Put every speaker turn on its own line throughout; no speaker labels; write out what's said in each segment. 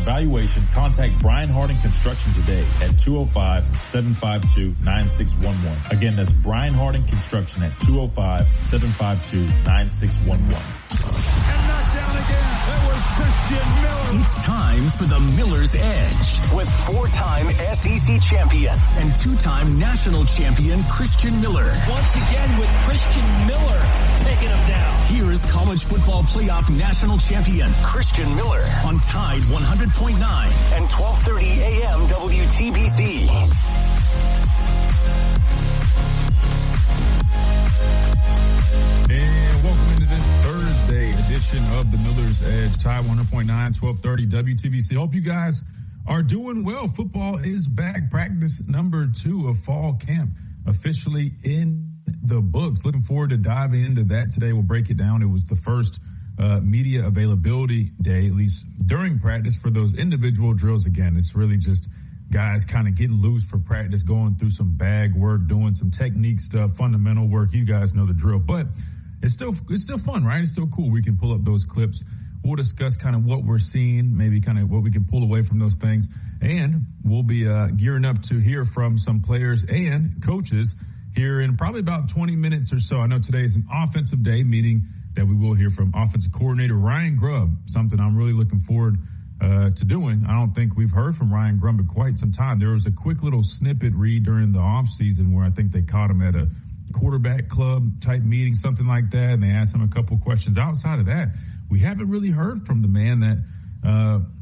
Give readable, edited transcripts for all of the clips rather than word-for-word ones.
evaluation, contact Brian Harding Construction today at 205-752-9611. Again, that's Brian Harding Construction at 205-752-9611.
And knocked down again. That was Christian Miller.
It's time for the Miller's Edge with 4-time SEC champion and 2-time national champion Christian Miller.
Once again with Christian Miller taking him down.
Here is college football playoff national champion Christian Miller on Tide 100.9 and 12:30 a.m. WTBC.
And welcome into this Thursday edition of the Miller's Edge, Tide 100.9, 1230 WTBC. Hope you guys are doing well. Football is back. Practice number 2 of fall camp officially in the books. Looking forward to diving into that today. We'll break it down. It was the first media availability day, at least during practice, for those individual drills. Again, it's really just guys kind of getting loose for practice, going through some bag work, doing some technique stuff, fundamental work. You guys know the drill, but it's still fun, right? It's still cool. We can pull up those clips. We'll discuss kind of what we're seeing, maybe kind of what we can pull away from those things. And we'll be gearing up to hear from some players and coaches here in probably about 20 minutes or so. I know today is an offensive day, meaning that we will hear from offensive coordinator Ryan Grubb, something I'm really looking forward to doing. I don't think we've heard from Ryan Grubb in quite some time. There was a quick little snippet read during the offseason where I think they caught him at a quarterback club type meeting, something like that, and they asked him a couple questions. Outside of that, we haven't really heard from the man that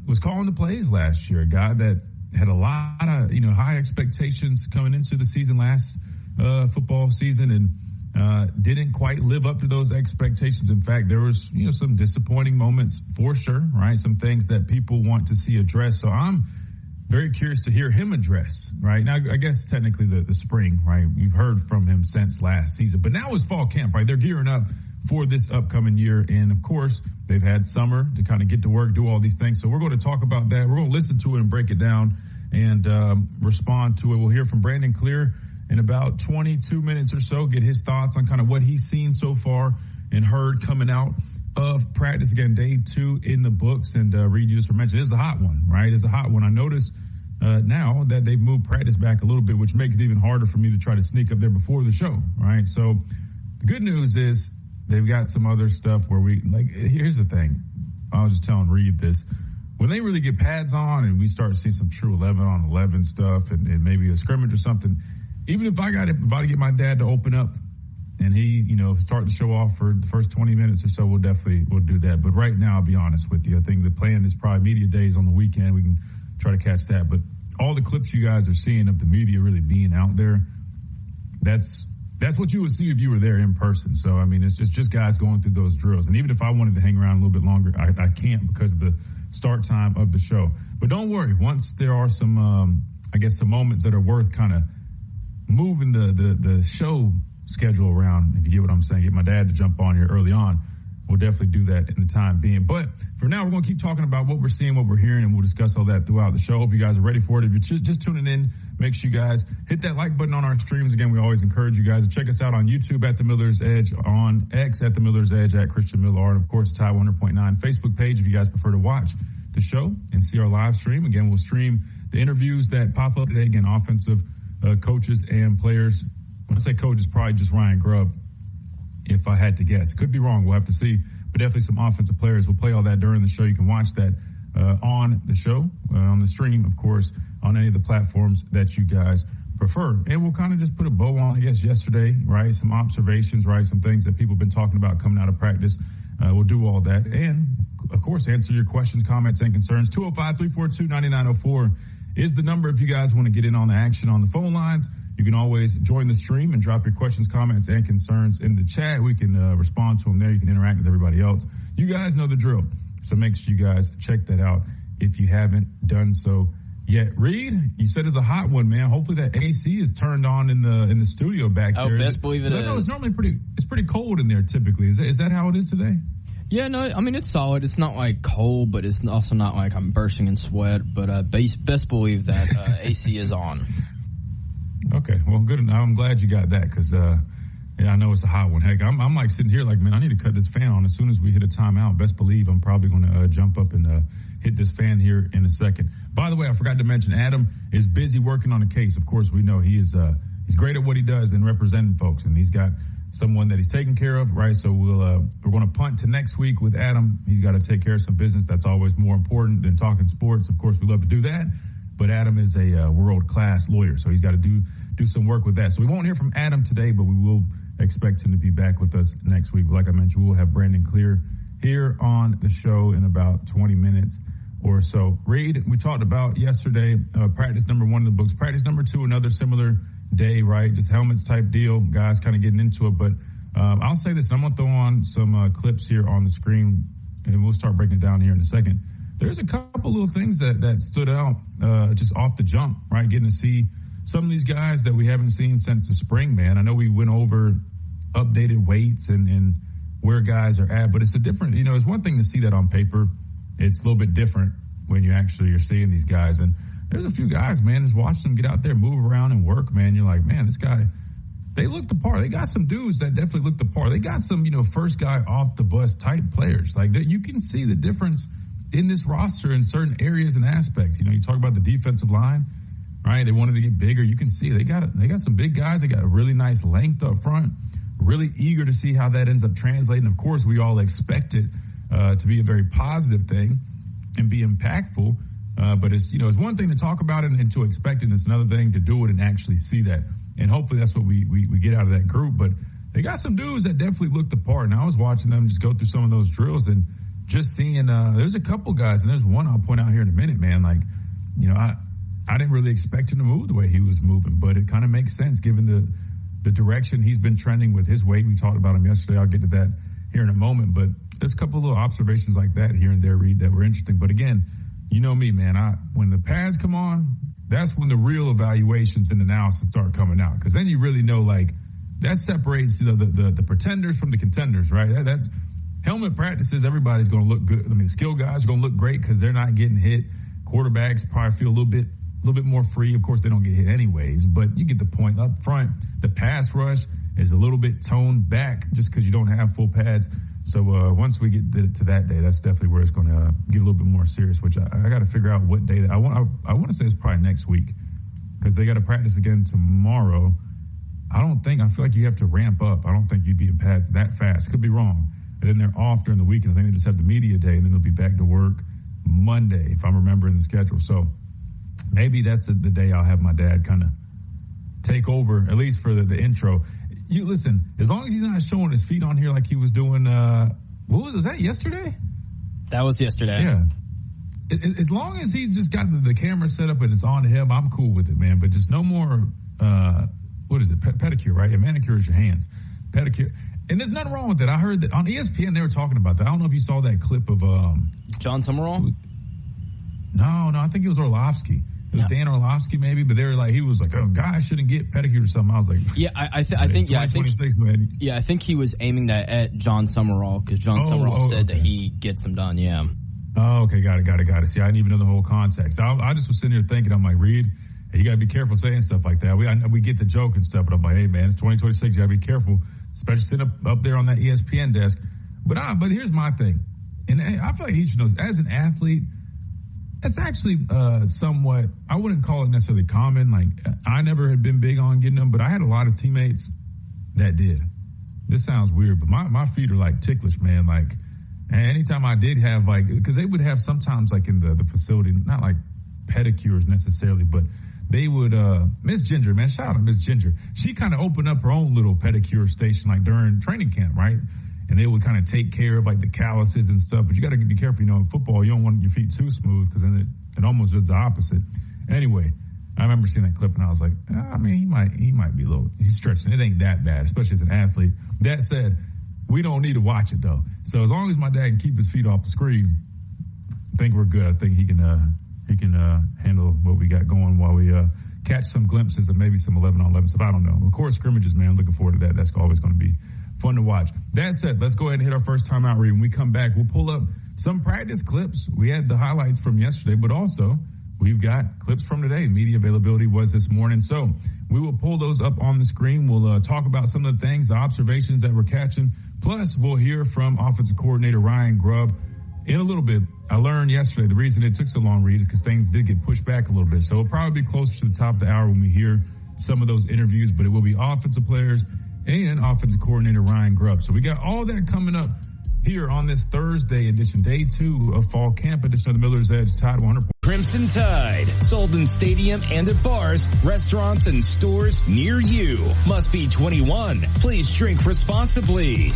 was calling the plays last year, a guy that had a lot of high expectations coming into the season last football season and didn't quite live up to those expectations. In fact, there was some disappointing moments for sure, right? Some things that people want to see addressed. So I'm very curious to hear him address, right? Now, I guess technically the spring, right? We've heard from him since last season, but now it's fall camp, right? They're gearing up for this upcoming year. And of course, they've had summer to kind of get to work, do all these things. So we're going to talk about that. We're going to listen to it and break it down and respond to it. We'll hear from Brandon Clear in about 22 minutes or so, get his thoughts on kind of what he's seen so far and heard coming out of practice. Again, day 2 in the books, and Reed, you just mentioned, it's a hot one, right? It's a hot one. I noticed now that they've moved practice back a little bit, which makes it even harder for me to try to sneak up there before the show, right? So the good news is they've got some other stuff where here's the thing. I was just telling Reed this. When they really get pads on and we start to see some true 11 on 11 stuff and maybe a scrimmage or something, even if I got to get my dad to open up and he, start to show off for the first 20 minutes or so, we'll do that. But right now, I'll be honest with you, I think the plan is probably media days on the weekend. We can try to catch that. But all the clips you guys are seeing of the media really being out there, that's what you would see if you were there in person. So, I mean, it's just guys going through those drills. And even if I wanted to hang around a little bit longer, I can't because of the start time of the show. But don't worry, once there are some moments that are worth kind of moving the show schedule around, if you get what I'm saying, get my dad to jump on here early on, we'll definitely do that in the time being. But for now, we're going to keep talking about what we're seeing, what we're hearing, and we'll discuss all that throughout the show. Hope you guys are ready for it. If you're just tuning in, make sure you guys hit that like button on our streams. Again, we always encourage you guys to check us out on YouTube at The Miller's Edge, on X at The Miller's Edge, at Christian Miller, and of course, Tide 100.9 Facebook page if you guys prefer to watch the show and see our live stream. Again, we'll stream the interviews that pop up today. Again, offensive coaches and players. When I say coaches, probably just Ryan Grubb, if I had to guess. Could be wrong. We'll have to see. But definitely some offensive players. We'll play all that during the show. You can watch that on the show, on the stream, of course, on any of the platforms that you guys prefer. And we'll kind of just put a bow on, I guess, yesterday, right? Some observations, right? Some things that people have been talking about coming out of practice. We'll do all that. And, of course, answer your questions, comments, and concerns. 205-342-9904 is the number if you guys want to get in on the action on the phone lines. You can always join the stream and drop your questions, comments, and concerns in the chat. We can respond to them there. You can interact with everybody else. You guys know the drill. So make sure you guys check that out if you haven't done so yet. Reed, you said it's a hot one, man. Hopefully that AC is turned on in the studio back there.
Oh, best believe it is.
No, it's normally pretty cold in there typically. Is that how it is today?
Yeah, no, I mean, it's solid. It's not like cold, but it's also not like I'm bursting in sweat. But best believe that AC is on.
Okay, well, good enough. I'm glad you got that because, I know it's a hot one. Heck, I'm like sitting here like, man, I need to cut this fan on as soon as we hit a timeout. Best believe I'm probably going to jump up and hit this fan here in a second. By the way, I forgot to mention Adam is busy working on a case. Of course, we know he's great at what he does in representing folks, and he's got someone that he's taking care of, right? So we're going to punt to next week with Adam. He's got to take care of some business. That's always more important than talking sports. Of course, we love to do that, but Adam is a world-class lawyer, so he's got to do some work with that. So we won't hear from Adam today, but we will expect him to be back with us next week. Like I mentioned, we'll have Brandon Clear here on the show in about 20 minutes or so. Reed, we talked about yesterday, practice number 1 in the books. Practice number 2, another similar day, right? Just helmets type deal. Guys kind of getting into it. But I'll say this. I'm going to throw on some clips here on the screen, and we'll start breaking it down here in a second. There's a couple little things that stood out just off the jump, right? Getting to see some of these guys that we haven't seen since the spring, man. I know we went over updated weights and where guys are at, but it's a different, it's one thing to see that on paper. It's a little bit different when you actually are seeing these guys. And there's a few guys, man, just watch them get out there, move around and work, man. You're like, man, this guy, they look the part. They got some dudes that definitely look the part. They got some, first guy off the bus type players. Like, you can see the difference in this roster in certain areas and aspects. You talk about the defensive line, right? They wanted to get bigger. You can see they got some big guys. They got a really nice length up front. Really eager to see how that ends up translating. Of course, we all expect it to be a very positive thing and be impactful. But it's one thing to talk about it and to expect it. And it's another thing to do it and actually see that. And hopefully that's what we get out of that group. But they got some dudes that definitely looked the part. And I was watching them just go through some of those drills and just seeing there's a couple guys, and there's one I'll point out here in a minute, man. Like, I didn't really expect him to move the way he was moving, but it kind of makes sense given the direction he's been trending with his weight. We talked about him yesterday. I'll get to that here in a moment. But there's a couple of little observations like that here and there, Reed, that were interesting. But again, you know me, man. When the pads come on, that's when the real evaluations and analysis start coming out. Because then you really know, like, that separates the pretenders from the contenders, right? That's helmet practices. Everybody's going to look good. I mean, skill guys are going to look great because they're not getting hit. Quarterbacks probably feel a little bit more free. Of course, they don't get hit anyways, but you get the point. Up front, the pass rush is a little bit toned back just because you don't have full pads. So once we get to that day, that's definitely where it's going to get a little bit more serious, which I got to figure out what day. I want to say it's probably next week because they got to practice again tomorrow. I feel like you have to ramp up. I don't think you'd be in pads that fast. Could be wrong. And then they're off during the weekend. I think they just have the media day, and then they'll be back to work Monday, if I'm remembering the schedule. So maybe that's the day I'll have my dad kind of take over, at least for the intro. You listen, as long as he's not showing his feet on here like he was doing, was that yesterday?
That was yesterday.
Yeah. As long as he's just got the camera set up and it's on him, I'm cool with it, man. But just no more, what is it, pedicure, right? Yeah, manicure is your hands. Pedicure. And there's nothing wrong with it. I heard that on ESPN they were talking about that. I don't know if you saw that clip of
John Summerall?
No, I think it was Orlovsky. It was Dan Orlovsky maybe, but they were like, he was like, oh, guys shouldn't get pedicure or something. I was like,
I think he was aiming that at John Summerall because John Summerall said that he gets them done. Yeah.
Oh, okay, got it. See, I didn't even know the whole context. I just was sitting there thinking, I'm like, Reed, hey, you got to be careful saying stuff like that. We get the joke and stuff, but I'm like, hey, man, it's 2026. You got to be careful, especially sitting up there on that ESPN desk. But here's my thing, and I feel like he should know, as an athlete, it's actually somewhat, I wouldn't call it necessarily common. Like, I never had been big on getting them, but I had a lot of teammates that did. This sounds weird, but my feet are like ticklish, man. Like, anytime I did have, like, because they would have sometimes, like, in the facility, not like pedicures necessarily, but they would, Miss Ginger, man, shout out to Miss Ginger. She kind of opened up her own little pedicure station, like, during training camp, right? And they would kind of take care of, like, the calluses and stuff. But you got to be careful. In football, you don't want your feet too smooth because then it almost does the opposite. Anyway, I remember seeing that clip, and I was like, I mean, he might be he's stretching. It ain't that bad, especially as an athlete. That said, we don't need to watch it, though. So as long as my dad can keep his feet off the screen, I think we're good. I think he can handle what we got going while we catch some glimpses of maybe some 11-on-11 stuff. I don't know. Of course, scrimmages, man. Looking forward to that. That's always going to be fun to watch. That said, let's go ahead and hit our first time out read. When we come back, we'll pull up some practice clips. We had the highlights from yesterday, but also we've got clips from today. Media availability was this morning. So we will pull those up on the screen. We'll talk about some of the things, the observations that we're catching. Plus, we'll hear from offensive coordinator Ryan Grubb in a little bit. I learned yesterday the reason it took so long, Reed, is because things did get pushed back a little bit. So it'll probably be closer to the top of the hour when we hear some of those interviews, but it will be offensive players and offensive coordinator Ryan Grubb. So we got all that coming up here on this Thursday edition, day 2 of fall camp edition of the Miller's Edge Tide 100.
Crimson Tide, sold in stadium and at bars, restaurants, and stores near you. Must be 21. Please drink responsibly.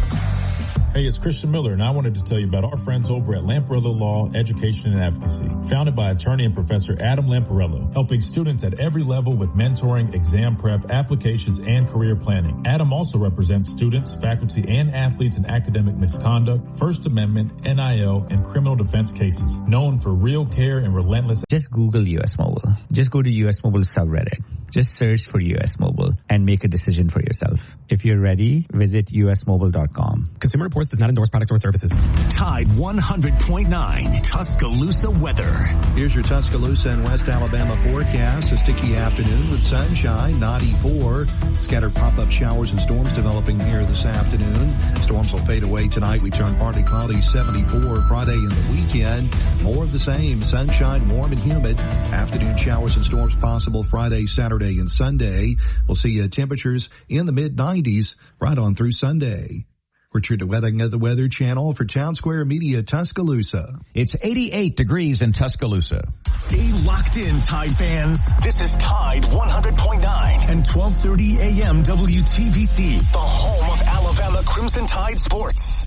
Hey, it's Christian Miller, and I wanted to tell you about our friends over at Lamparello Law, Education and Advocacy. Founded by attorney and professor Adam Lamparello, helping students at every level with mentoring, exam prep, applications, and career planning. Adam also represents students, faculty, and athletes in academic misconduct, First Amendment, NIL, and criminal defense cases. Known for real care and relentless.
Just Google US Mobile. Just go to US Mobile subreddit. Just search for US Mobile and make a decision for yourself. If you're ready, visit usmobile.com.
Consumer Reports does not endorse products or services.
Tide 100.9 Tuscaloosa weather.
Here's your Tuscaloosa and West Alabama forecast. A sticky afternoon with sunshine, 94. Scattered pop-up showers and storms developing here this afternoon. Storms will fade away tonight. We turn partly cloudy, 74. Friday and the weekend, more of the same. Sunshine, warm and humid. Afternoon showers and storms possible Friday, Saturday, and Sunday. We'll see temperatures in the mid-90s right on through Sunday. Richard DeWetting of the Weather Channel for Town Square Media, Tuscaloosa.
It's 88 degrees in Tuscaloosa.
Stay locked in, Tide fans. This is Tide 100.9 and 12:30 a.m. WTBC, the home of Alabama Crimson Tide sports.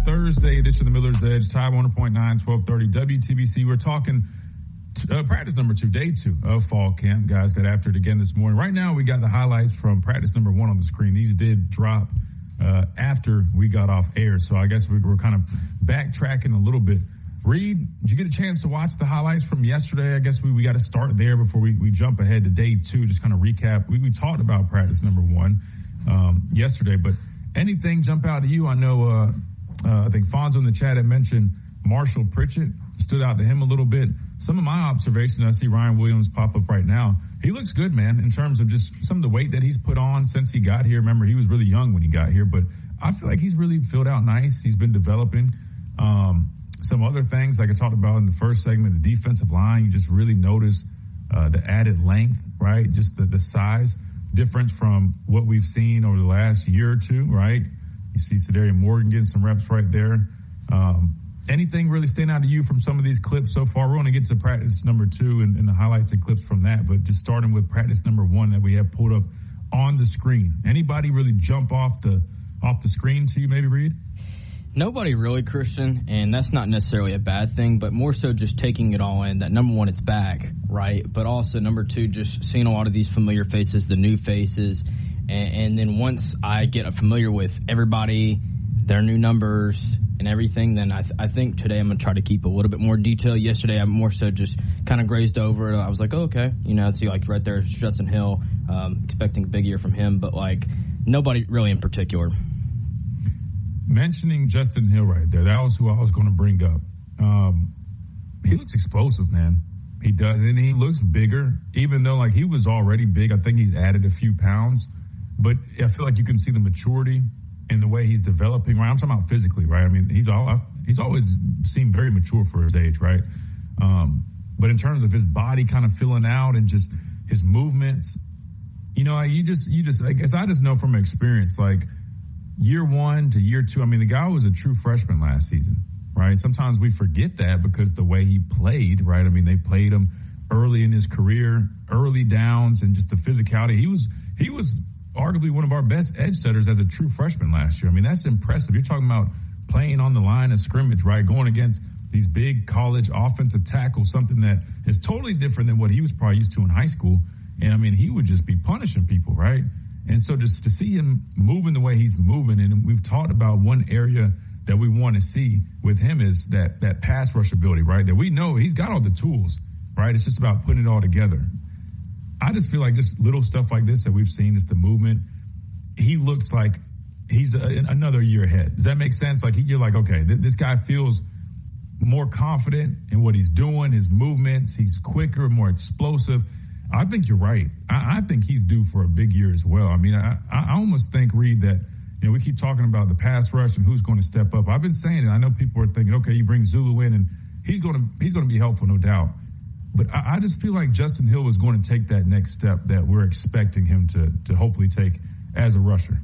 Thursday edition of the Miller's Edge, Tide 100.9, 1230 WTBC. We're talking practice number 2, day 2 of fall camp. Guys got after it again this morning. Right now, we got the highlights from practice number 1 on the screen. These did drop after we got off air, so I guess we were kind of backtracking a little bit. Reed, did you get a chance to watch the highlights from yesterday? I guess we got to start there before we jump ahead to day 2, just kind of recap. We talked about practice number 1 yesterday, but anything jump out at you? I know I think Fonzo in the chat had mentioned Marshall Pritchett, stood out to him a little bit. Some of my observations, I see Ryan Williams pop up right now. He looks good, man, in terms of just some of the weight that he's put on since he got here. Remember, he was really young when he got here, but I feel like he's really filled out nice. He's been developing. Some other things, like I talked about in the first segment, the defensive line, you just really notice the added length, right? Just the size difference from what we've seen over the last year or two, right? You see Cedarian Morgan getting some reps right there. Anything really stand out to you from some of these clips so far? We're going to get to practice number 2 and the highlights and clips from that, but just starting with practice number 1 that we have pulled up on the screen. Anybody really jump off the screen to you, maybe, Reed?
Nobody really, Christian, and that's not necessarily a bad thing, but more so just taking it all in, that number 1, it's back, right? But also number 2, just seeing a lot of these familiar faces, the new faces, and then once I get familiar with everybody, their new numbers and everything, then I think today I'm going to try to keep a little bit more detail. Yesterday I more so just kind of grazed over it. I was like, oh, okay. See, like right there, Justin Hill, expecting a big year from him, but like nobody really in particular.
Mentioning Justin Hill right there, that was who I was going to bring up. He looks explosive, man. He does, and he looks bigger, even though like he was already big. I think he's added a few pounds. But I feel like you can see the maturity in the way he's developing, right? I'm talking about physically, right? I mean, he's always seemed very mature for his age, right? But in terms of his body kind of filling out and just his movements, you just, I guess I just know from experience, like year 1 to year 2, I mean, the guy was a true freshman last season, right? Sometimes we forget that because the way he played, right? I mean, they played him early in his career, early downs, and just the physicality. He was arguably one of our best edge setters as a true freshman last year. I mean, that's impressive. You're talking about playing on the line of scrimmage, right? Going against these big college offensive tackles, something that is totally different than what he was probably used to in high school. And I mean, he would just be punishing people, right? And so just to see him moving the way he's moving, and we've talked about one area that we want to see with him is that pass rush ability, right? That we know he's got all the tools, right? It's just about putting it all together. I just feel like just little stuff like this that we've seen, is the movement. He looks like he's another year ahead. Does that make sense? Like you're like, okay, this guy feels more confident in what he's doing, his movements. He's quicker, more explosive. I think you're right. I think he's due for a big year as well. I mean, I almost think, Reed, that, you know, we keep talking about the pass rush and who's going to step up. I've been saying it. I know people are thinking, okay, you bring Zulu in and he's going to be helpful, no doubt. But I just feel like Justin Hill is going to take that next step that we're expecting him to hopefully take as a rusher.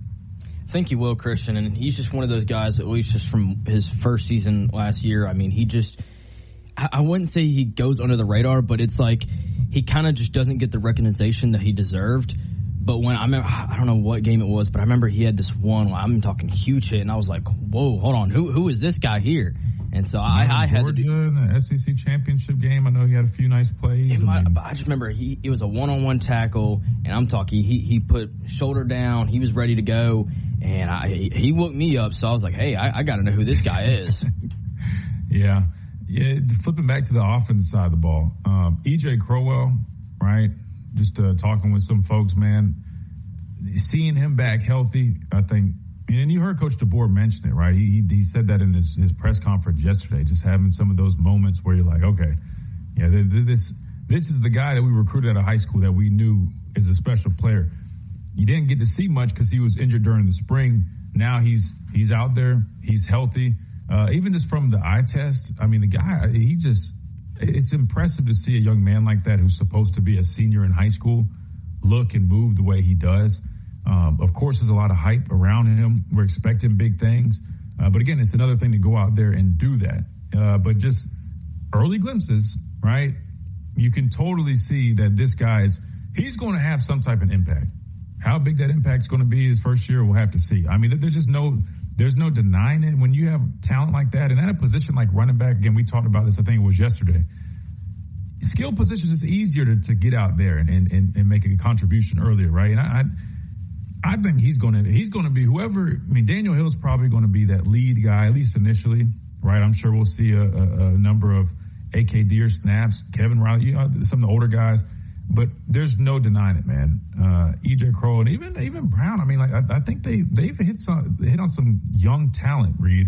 I think he will, Christian, and he's just one of those guys, at least just from his first season last year. I mean, he just, I wouldn't say he goes under the radar, but it's like he kind of just doesn't get the recognition that he deserved. But when I remember, I don't know what game it was, but I remember he had this one, I'm talking huge hit, and I was like, whoa, hold on, who is this guy here? And so I had
Georgia in the SEC championship game. I know he had a few nice plays.
But I just remember it was a one-on-one tackle, and I'm talking he put shoulder down, he was ready to go, and he woke me up. So I was like, hey, I got to know who this guy is.
Yeah. Flipping back to the offensive side of the ball, E.J. Crowell, right? Just talking with some folks, man. Seeing him back healthy, I think. And you heard Coach DeBoer mention it, right? He said that in his press conference yesterday, just having some of those moments where you're like, okay, yeah, this is the guy that we recruited out of high school that we knew is a special player. You didn't get to see much because he was injured during the spring. Now he's out there. He's healthy. Even just from the eye test, I mean, the guy, it's impressive to see a young man like that who's supposed to be a senior in high school look and move the way he does. Of course, there's a lot of hype around him. We're expecting big things. But again, it's another thing to go out there and do that. But just early glimpses, right? You can totally see that this he's going to have some type of impact. How big that impact's going to be his first year, we'll have to see. I mean, there's no denying it. When you have talent like that, and at a position like running back, again, we talked about this, I think it was yesterday. Skill positions, it's easier to get out there and make a contribution earlier, right? And I think he's going to be whoever. I mean, Daniel Hill's probably going to be that lead guy, at least initially, right? I'm sure we'll see a number of A.K. Deere snaps, Kevin Riley, some of the older guys, but there's no denying it, man. E.J. Crow and even Brown. I mean, like I think they've hit on some young talent, Reed,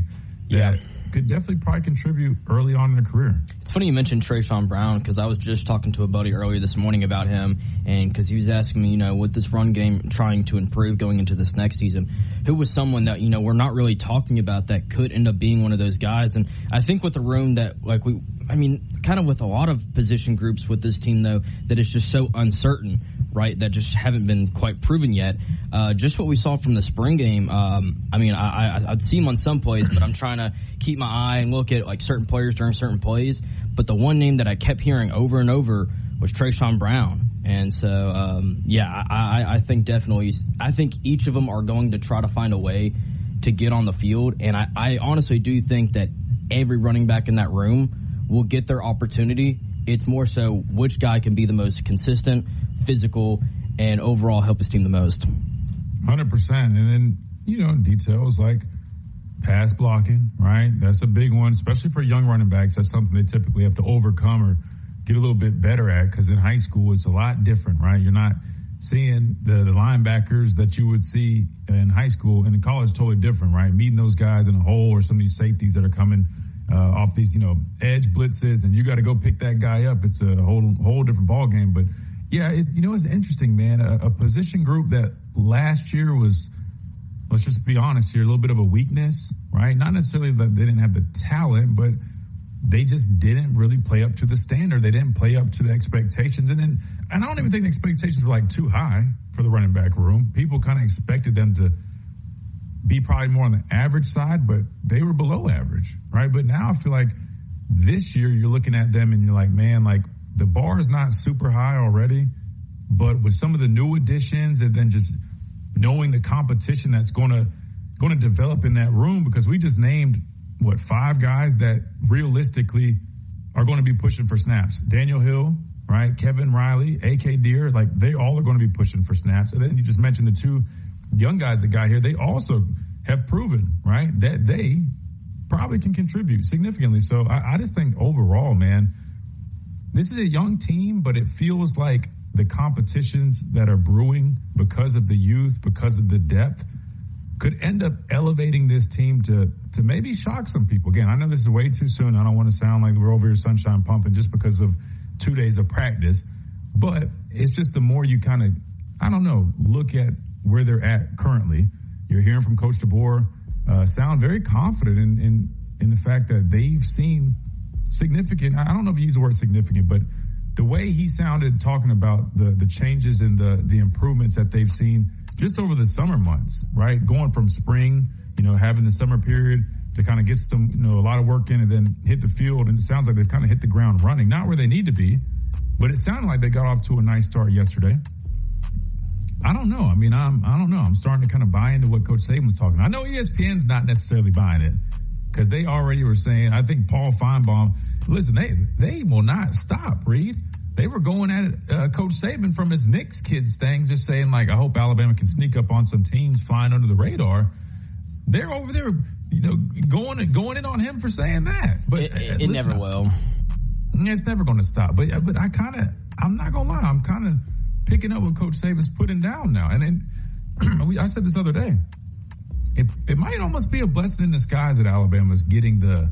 that could definitely probably contribute early on in their career.
It's funny you mentioned Trayshawn Brown, because I was just talking to a buddy earlier this morning about him, and because he was asking me, with this run game trying to improve going into this next season, who was someone that, we're not really talking about that could end up being one of those guys. And I think with the room that, kind of with a lot of position groups with this team, though, that it's just so uncertain, right, that just haven't been quite proven yet. Just what we saw from the spring game, I'd see him on some plays, but I'm trying to keep my eye and look at like certain players during certain plays. But the one name that I kept hearing over and over was Trayshawn Brown. And so, I think definitely, I think each of them are going to try to find a way to get on the field. And I honestly do think that every running back in that room will get their opportunity. It's more so which guy can be the most consistent, physical, and overall help his team the most.
100%. And then, details like pass blocking, right? That's a big one, especially for young running backs. That's something they typically have to overcome or get a little bit better at, because in high school it's a lot different, right? You're not seeing the linebackers that you would see in high school, and in college totally different, right? Meeting those guys in a hole, or some of these safeties that are coming off these, edge blitzes, and you got to go pick that guy up. It's a whole different ball game. But yeah, it's interesting, man. A position group that last year was, let's just be honest here, a little bit of a weakness, right? Not necessarily that they didn't have the talent, but they just didn't really play up to the standard. They didn't play up to the expectations. And I don't even think the expectations were like too high for the running back room. People kind of expected them to be probably more on the average side, but they were below average, right? But now I feel like this year you're looking at them and you're like, man, like the bar is not super high already, but with some of the new additions and then just knowing the competition that's going to develop in that room, because we just named, 5 guys that realistically are going to be pushing for snaps. Daniel Hill, right? Kevin Riley, A.K. Deere, like they all are going to be pushing for snaps. And then you just mentioned the 2 young guys that got here. They also have proven, right, that they probably can contribute significantly. So I just think overall, man, this is a young team, but it feels like the competitions that are brewing because of the youth, because of the depth, could end up elevating this team to maybe shock some people. Again, I know this is way too soon. I don't want to sound like we're over here sunshine pumping just because of 2 days of practice. But it's just the more you kind of, look at where they're at currently. You're hearing from Coach DeBoer sound very confident in the fact that they've seen significant, I don't know if you use the word significant, but the way he sounded talking about the changes and the improvements that they've seen just over the summer months, right? Going from spring, having the summer period to kind of get some, a lot of work in and then hit the field. And it sounds like they've kind of hit the ground running, not where they need to be, but it sounded like they got off to a nice start yesterday. I don't know. I mean, I don't know. I'm starting to kind of buy into what Coach Saban was talking. I know ESPN's not necessarily buying it because they already were saying, I think Paul Feinbaum, listen, they will not stop, Reed. They were going at it, Coach Saban from his Knicks kids thing, just saying, like, I hope Alabama can sneak up on some teams flying under the radar. They're over there, going in on him for saying that. But
it never will.
It's never going to stop. But I'm not going to lie, I'm kind of picking up what Coach Saban's putting down now. And then I said this other day, it might almost be a blessing in disguise that Alabama's getting they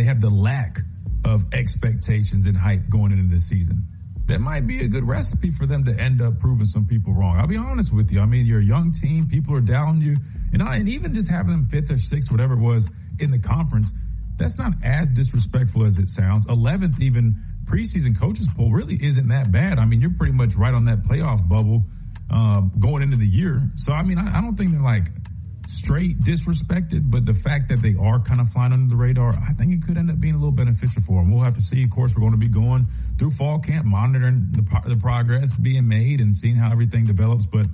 have the lack of expectations and hype going into this season. That might be a good recipe for them to end up proving some people wrong. I'll be honest with you. I mean, you're a young team. People are down you. And even just having them 5th or 6th, whatever it was, in the conference, that's not as disrespectful as it sounds. 11th even preseason coaches poll really isn't that bad. I mean, you're pretty much right on that playoff bubble going into the year. So, I mean, I don't think they're like straight disrespected, but the fact that they are kind of flying under the radar, I think it could end up being a little beneficial for them. We'll have to see. Of course, we're going to be going through fall camp, monitoring the progress being made and seeing how everything develops. But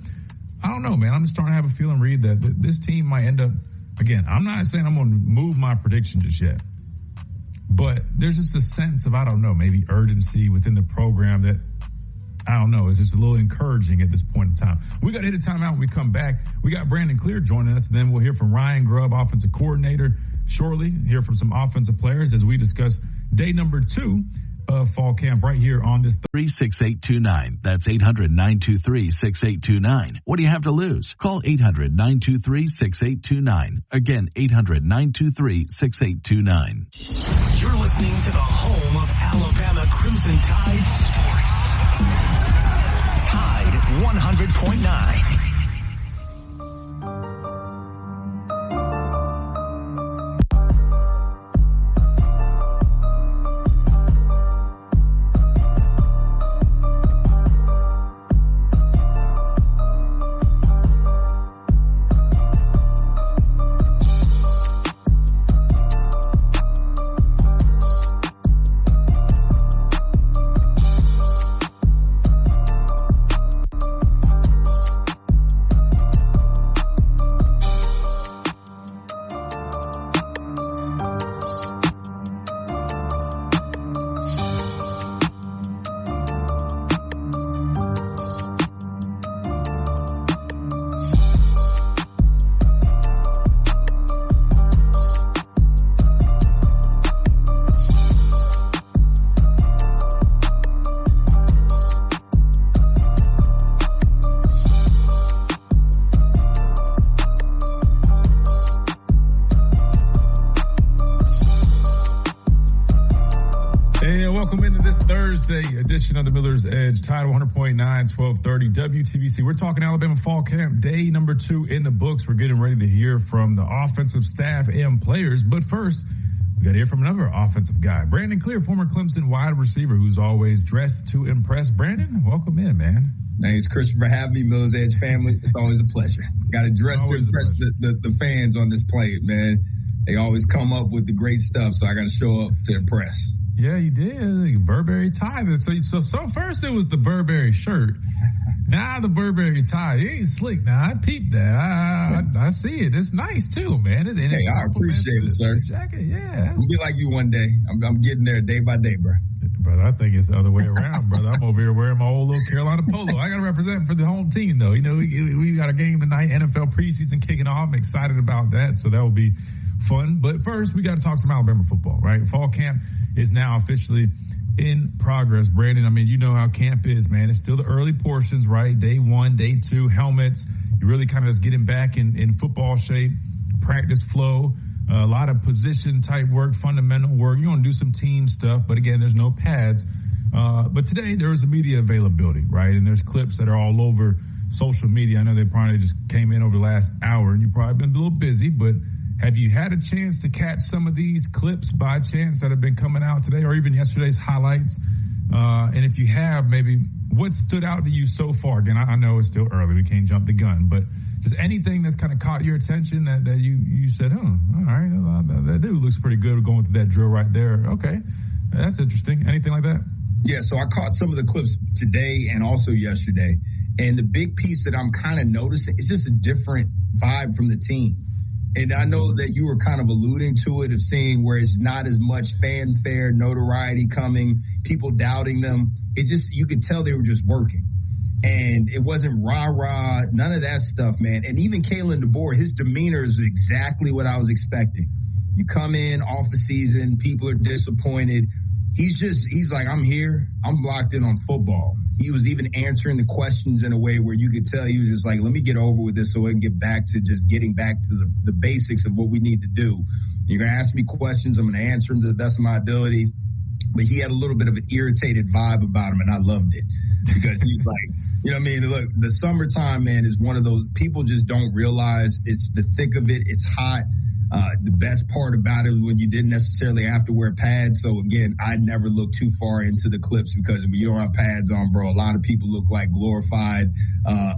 I don't know, man. I'm just starting to have a feeling, Reed, that this team might end up, again, I'm not saying I'm going to move my prediction just yet, but there's just a sense of, I don't know, maybe urgency within the program that, I don't know, it's just a little encouraging at this point in time. We got to hit a timeout when we come back. We got Brandon Clear joining us, and then we'll hear from Ryan Grubb, offensive coordinator, shortly. Hear from some offensive players as we discuss day number 2 of fall camp right here on this
36829. That's 800-923-6829. What do you have to lose? Call 800-923-6829. Again, 800-923-6829.
You're listening to the home of Alabama Crimson Tide sports. Tide 100.9.
Edition of the Miller's Edge, Tide 100.9, 1230 WTBC. We're talking Alabama Fall Camp, day number 2 in the books. We're getting ready to hear from the offensive staff and players. But first, we got to hear from another offensive guy, Brandon Clear, former Clemson wide receiver who's always dressed to impress. Brandon, welcome in, man.
Name's Christian for having me, Miller's Edge family. It's always a pleasure. Got to dress to impress the fans on this plate, man. They always come up with the great stuff, so I got to show up to impress.
Yeah, you did. Burberry tie. So first it was the Burberry shirt. Now the Burberry tie. It ain't slick now. I peeped that. I see it. It's nice too, man.
Hey, I appreciate it, sir.
Jacket, yeah.
I'll be like you one day. I'm getting there day by day, bro.
Brother, I think it's the other way around, brother. I'm over here wearing my old little Carolina polo. I got to represent for the home team, though. You know, we got a game tonight, NFL preseason kicking off. I'm excited about that, so that will be fun. But first, we got to talk some Alabama football, right? Fall camp is now officially in progress. Brandon, I mean, you know how camp is, man. It's still the early portions, right? Day 1, day 2, helmets. You're really kind of just getting back in football shape, practice flow. A lot of position type work, fundamental work. You're going to do some team stuff, but again, there's no pads. But today there was a media availability, right? And there's clips that are all over social media. I know they probably just came in over the last hour, and you've probably been a little busy, but have you had a chance to catch some of these clips by chance that have been coming out today or even yesterday's highlights? And if you have, maybe what stood out to you so far? Again, I know it's still early. We can't jump the gun, but just anything that's kind of caught your attention that you said, oh, all right, that dude looks pretty good going through that drill right there. Okay, that's interesting. Anything like that?
Yeah, so I caught some of the clips today and also yesterday. And the big piece that I'm kind of noticing is just a different vibe from the team. And I know that you were kind of alluding to it, of seeing where it's not as much fanfare, notoriety coming, people doubting them. It just, you could tell they were just working. And it wasn't rah-rah, none of that stuff, man. And even Kalen DeBoer, his demeanor is exactly what I was expecting. You come in off the season, people are disappointed. He's like, I'm here. I'm locked in on football. He was even answering the questions in a way where you could tell he was just like, let me get over with this so I can get back to just getting back to the basics of what we need to do. You're going to ask me questions. I'm going to answer them to the best of my ability. But he had a little bit of an irritated vibe about him, and I loved it because he's like, you know what I mean? Look, the summertime, man, is one of those people just don't realize it's the thick of it. It's hot. The best part about it was when you didn't necessarily have to wear pads. So, again, I never look too far into the clips because when you don't have pads on, bro, a lot of people look like glorified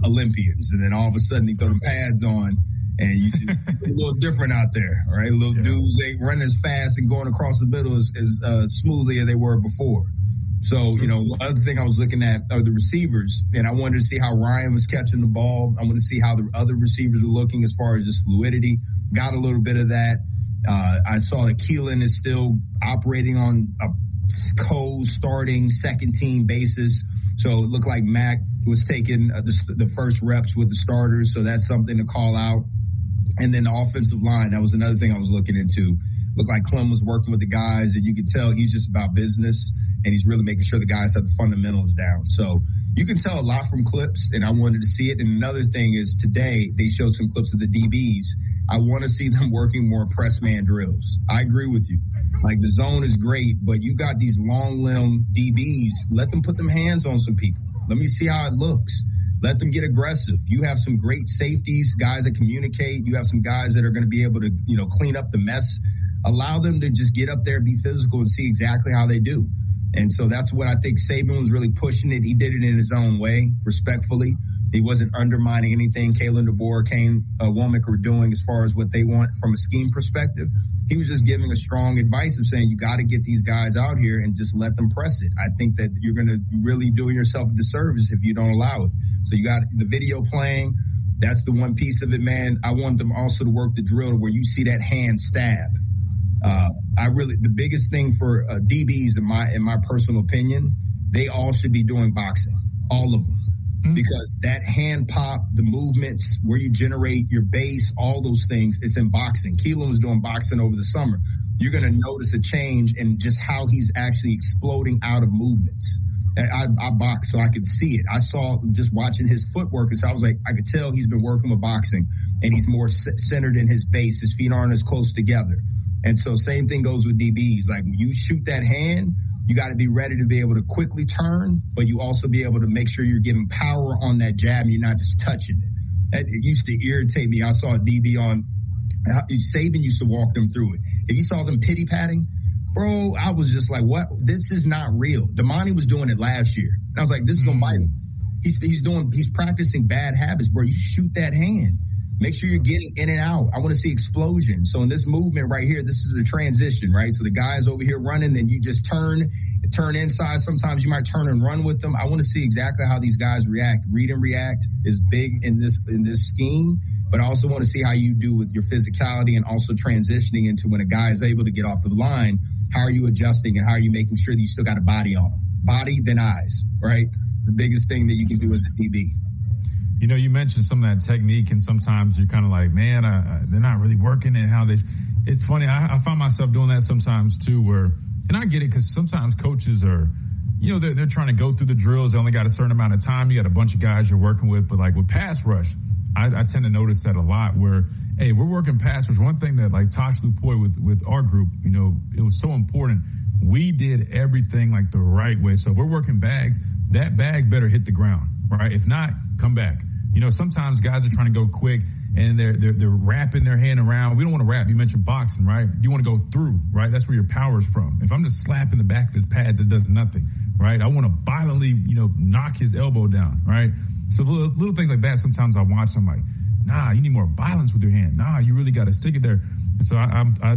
Olympians. And then all of a sudden they throw them pads on and you just a little different out there, all right? Little dudes ain't running as fast and going across the middle as smoothly as they were before. So, you know, one other thing I was looking at are the receivers, and I wanted to see how Ryan was catching the ball. I wanted to see how the other receivers were looking as far as just fluidity. Got a little bit of that. I saw that Keelan is still operating on a co-starting second-team basis. So it looked like Mac was taking the first reps with the starters, so that's something to call out. And then the offensive line, that was another thing I was looking into. Looked like Clem was working with the guys, and you could tell he's just about business, and he's really making sure the guys have the fundamentals down. So you can tell a lot from clips, and I wanted to see it. And another thing is today they showed some clips of the DBs. I want to see them working more press man drills. I agree with you. Like, the zone is great, but you got these long limb DBs. Let them put them hands on some people. Let me see how it looks. Let them get aggressive. You have some great safeties, guys that communicate. You have some guys that are going to be able to, you know, clean up the mess. Allow them to just get up there, be physical, and see exactly how they do. And so that's what I think Saban was really pushing it. He did it in his own way, respectfully. He wasn't undermining anything Kalen DeBoer, Kane Womack were doing as far as what they want from a scheme perspective. He was just giving a strong advice of saying, you got to get these guys out here and just let them press it. I think that you're going to really do yourself a disservice if you don't allow it. So you got the video playing. That's the one piece of it, man. I want them also to work the drill where you see that hand stab. The biggest thing for DBs, in my personal opinion, they all should be doing boxing, all of them. Because that hand pop, the movements, where you generate your base, all those things, it's in boxing. Keelan was doing boxing over the summer. You're going to notice a change in just how he's actually exploding out of movements. And I box, so I could see it. I saw just watching his footwork, and so I was like, I could tell he's been working with boxing, and he's more centered in his base. His feet aren't as close together. And so same thing goes with DBs. Like, when you shoot that hand, you got to be ready to be able to quickly turn, but you also be able to make sure you're giving power on that jab and you're not just touching it. It used to irritate me. I saw a DB on Saban used to walk them through it. If you saw them pity patting, bro, I was just like, what? This is not real. Damani was doing it last year. And I was like, this is going to bite him. He's practicing bad habits, bro. You shoot that hand. Make sure you're getting in and out. I want to see explosion. So in this movement right here, this is a transition, right? So the guy's over here running, then you just turn inside. Sometimes you might turn and run with them. I want to see exactly how these guys react. Read and react is big in this scheme, but I also want to see how you do with your physicality and also transitioning into when a guy is able to get off the line. How are you adjusting and how are you making sure that you still got a body on them? Body, then eyes, right? The biggest thing that you can do as a DB.
You know, you mentioned some of that technique, and sometimes you're kind of like, man, they're not really working it. It's funny. I find myself doing that sometimes too, and I get it because sometimes coaches are, you know, they're trying to go through the drills. They only got a certain amount of time. You got a bunch of guys you're working with, but like with pass rush, I tend to notice that a lot where, hey, we're working pass rush. One thing that like Tosh Lupoy with our group, you know, it was so important. We did everything like the right way. So if we're working bags, that bag better hit the ground, right? If not, come back. You know, sometimes guys are trying to go quick and they're wrapping their hand around. We don't want to wrap. You mentioned boxing, right? You want to go through, right? That's where your power's from. If I'm just slapping the back of his pads, it does nothing, right? I want to violently, you know, knock his elbow down, right? So little things like that, sometimes I watch, I'm like, nah, you need more violence with your hand. Nah, you really got to stick it there. And so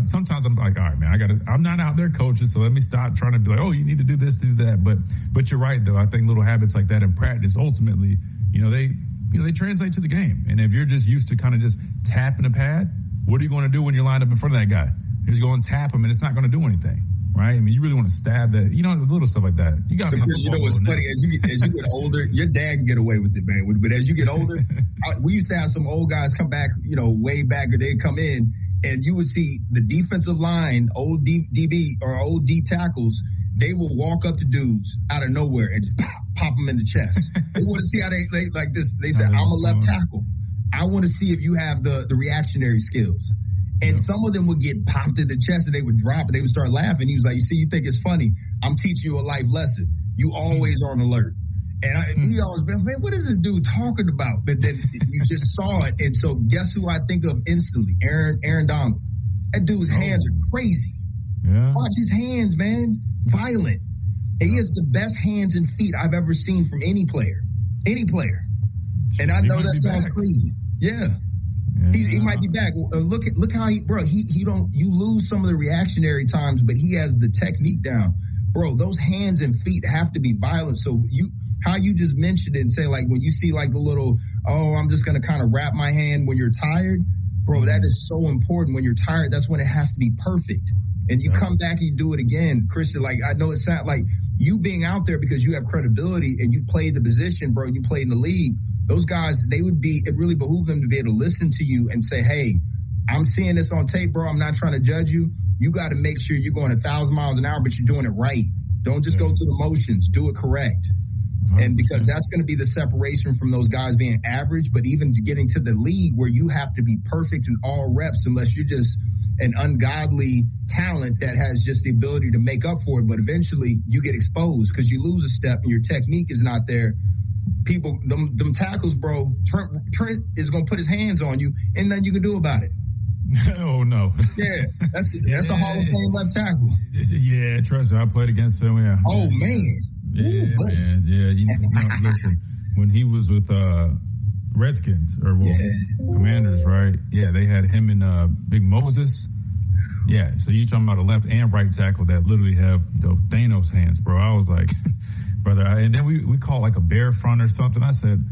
sometimes I'm like, all right, man, I'm not out there coaching, so let me stop trying to be like, oh, you need to do this, do that. But you're right, though. I think little habits like that in practice, ultimately, they translate to the game. And if you're just used to kind of just tapping a pad, what are you going to do when you're lined up in front of that guy? You're just going to tap him, and it's not going to do anything, right? I mean, you really want to stab that, you know, little stuff like that. You got to.
You know what's funny? As you get older, your dad can get away with it, man. But as you get older, we used to have some old guys come back, you know, way back, or they'd come in, and you would see the defensive line, old DB or old D tackles. They will walk up to dudes out of nowhere and just pop them in the chest. They want to see how they like this. They said, I'm a left tackle. I want to see if you have the reactionary skills. And some of them would get popped in the chest and they would drop and they would start laughing. He was like, you see, you think it's funny. I'm teaching you a life lesson. You always on alert. And we always been, man, what is this dude talking about? But then you just saw it. And so guess who I think of instantly? Aaron Donald. That dude's hands are crazy. Yeah. Watch his hands, man. Violent. And he has the best hands and feet I've ever seen from any player. Any player. And I know that sounds crazy. Yeah. He might be back. Look how he don't, you lose some of the reactionary times, but he has the technique down. Bro, those hands and feet have to be violent. So how you just mentioned it and say, like, when you see like the little, I'm just going to kind of wrap my hand when you're tired. Bro, that is so important. When you're tired, that's when it has to be perfect. And you come back and you do it again, Christian. Like, I know it's not like you being out there because you have credibility and you played the position, bro. You played in the league. Those guys, it really behooves them to be able to listen to you and say, hey, I'm seeing this on tape, bro. I'm not trying to judge you. You got to make sure you're going 1,000 miles an hour, but you're doing it right. Don't just go through the motions. Do it correct. And because that's going to be the separation from those guys being average, but even getting to the league where you have to be perfect in all reps unless you're just an ungodly talent that has just the ability to make up for it. But eventually you get exposed because you lose a step and your technique is not there. People, them tackles, bro, Trent is going to put his hands on you and nothing you can do about it.
Oh, no.
Yeah, that's the Hall of Fame left tackle.
Yeah, trust me, I played against him, yeah.
Oh, man.
Yeah, man. Yeah, you know, listen, when he was with Redskins, or Commanders, right? Yeah, they had him and Big Moses. Yeah, so you talking about a left and right tackle that literally have the Thanos hands, bro. I was like, brother, and then we called like a bear front or something. I said,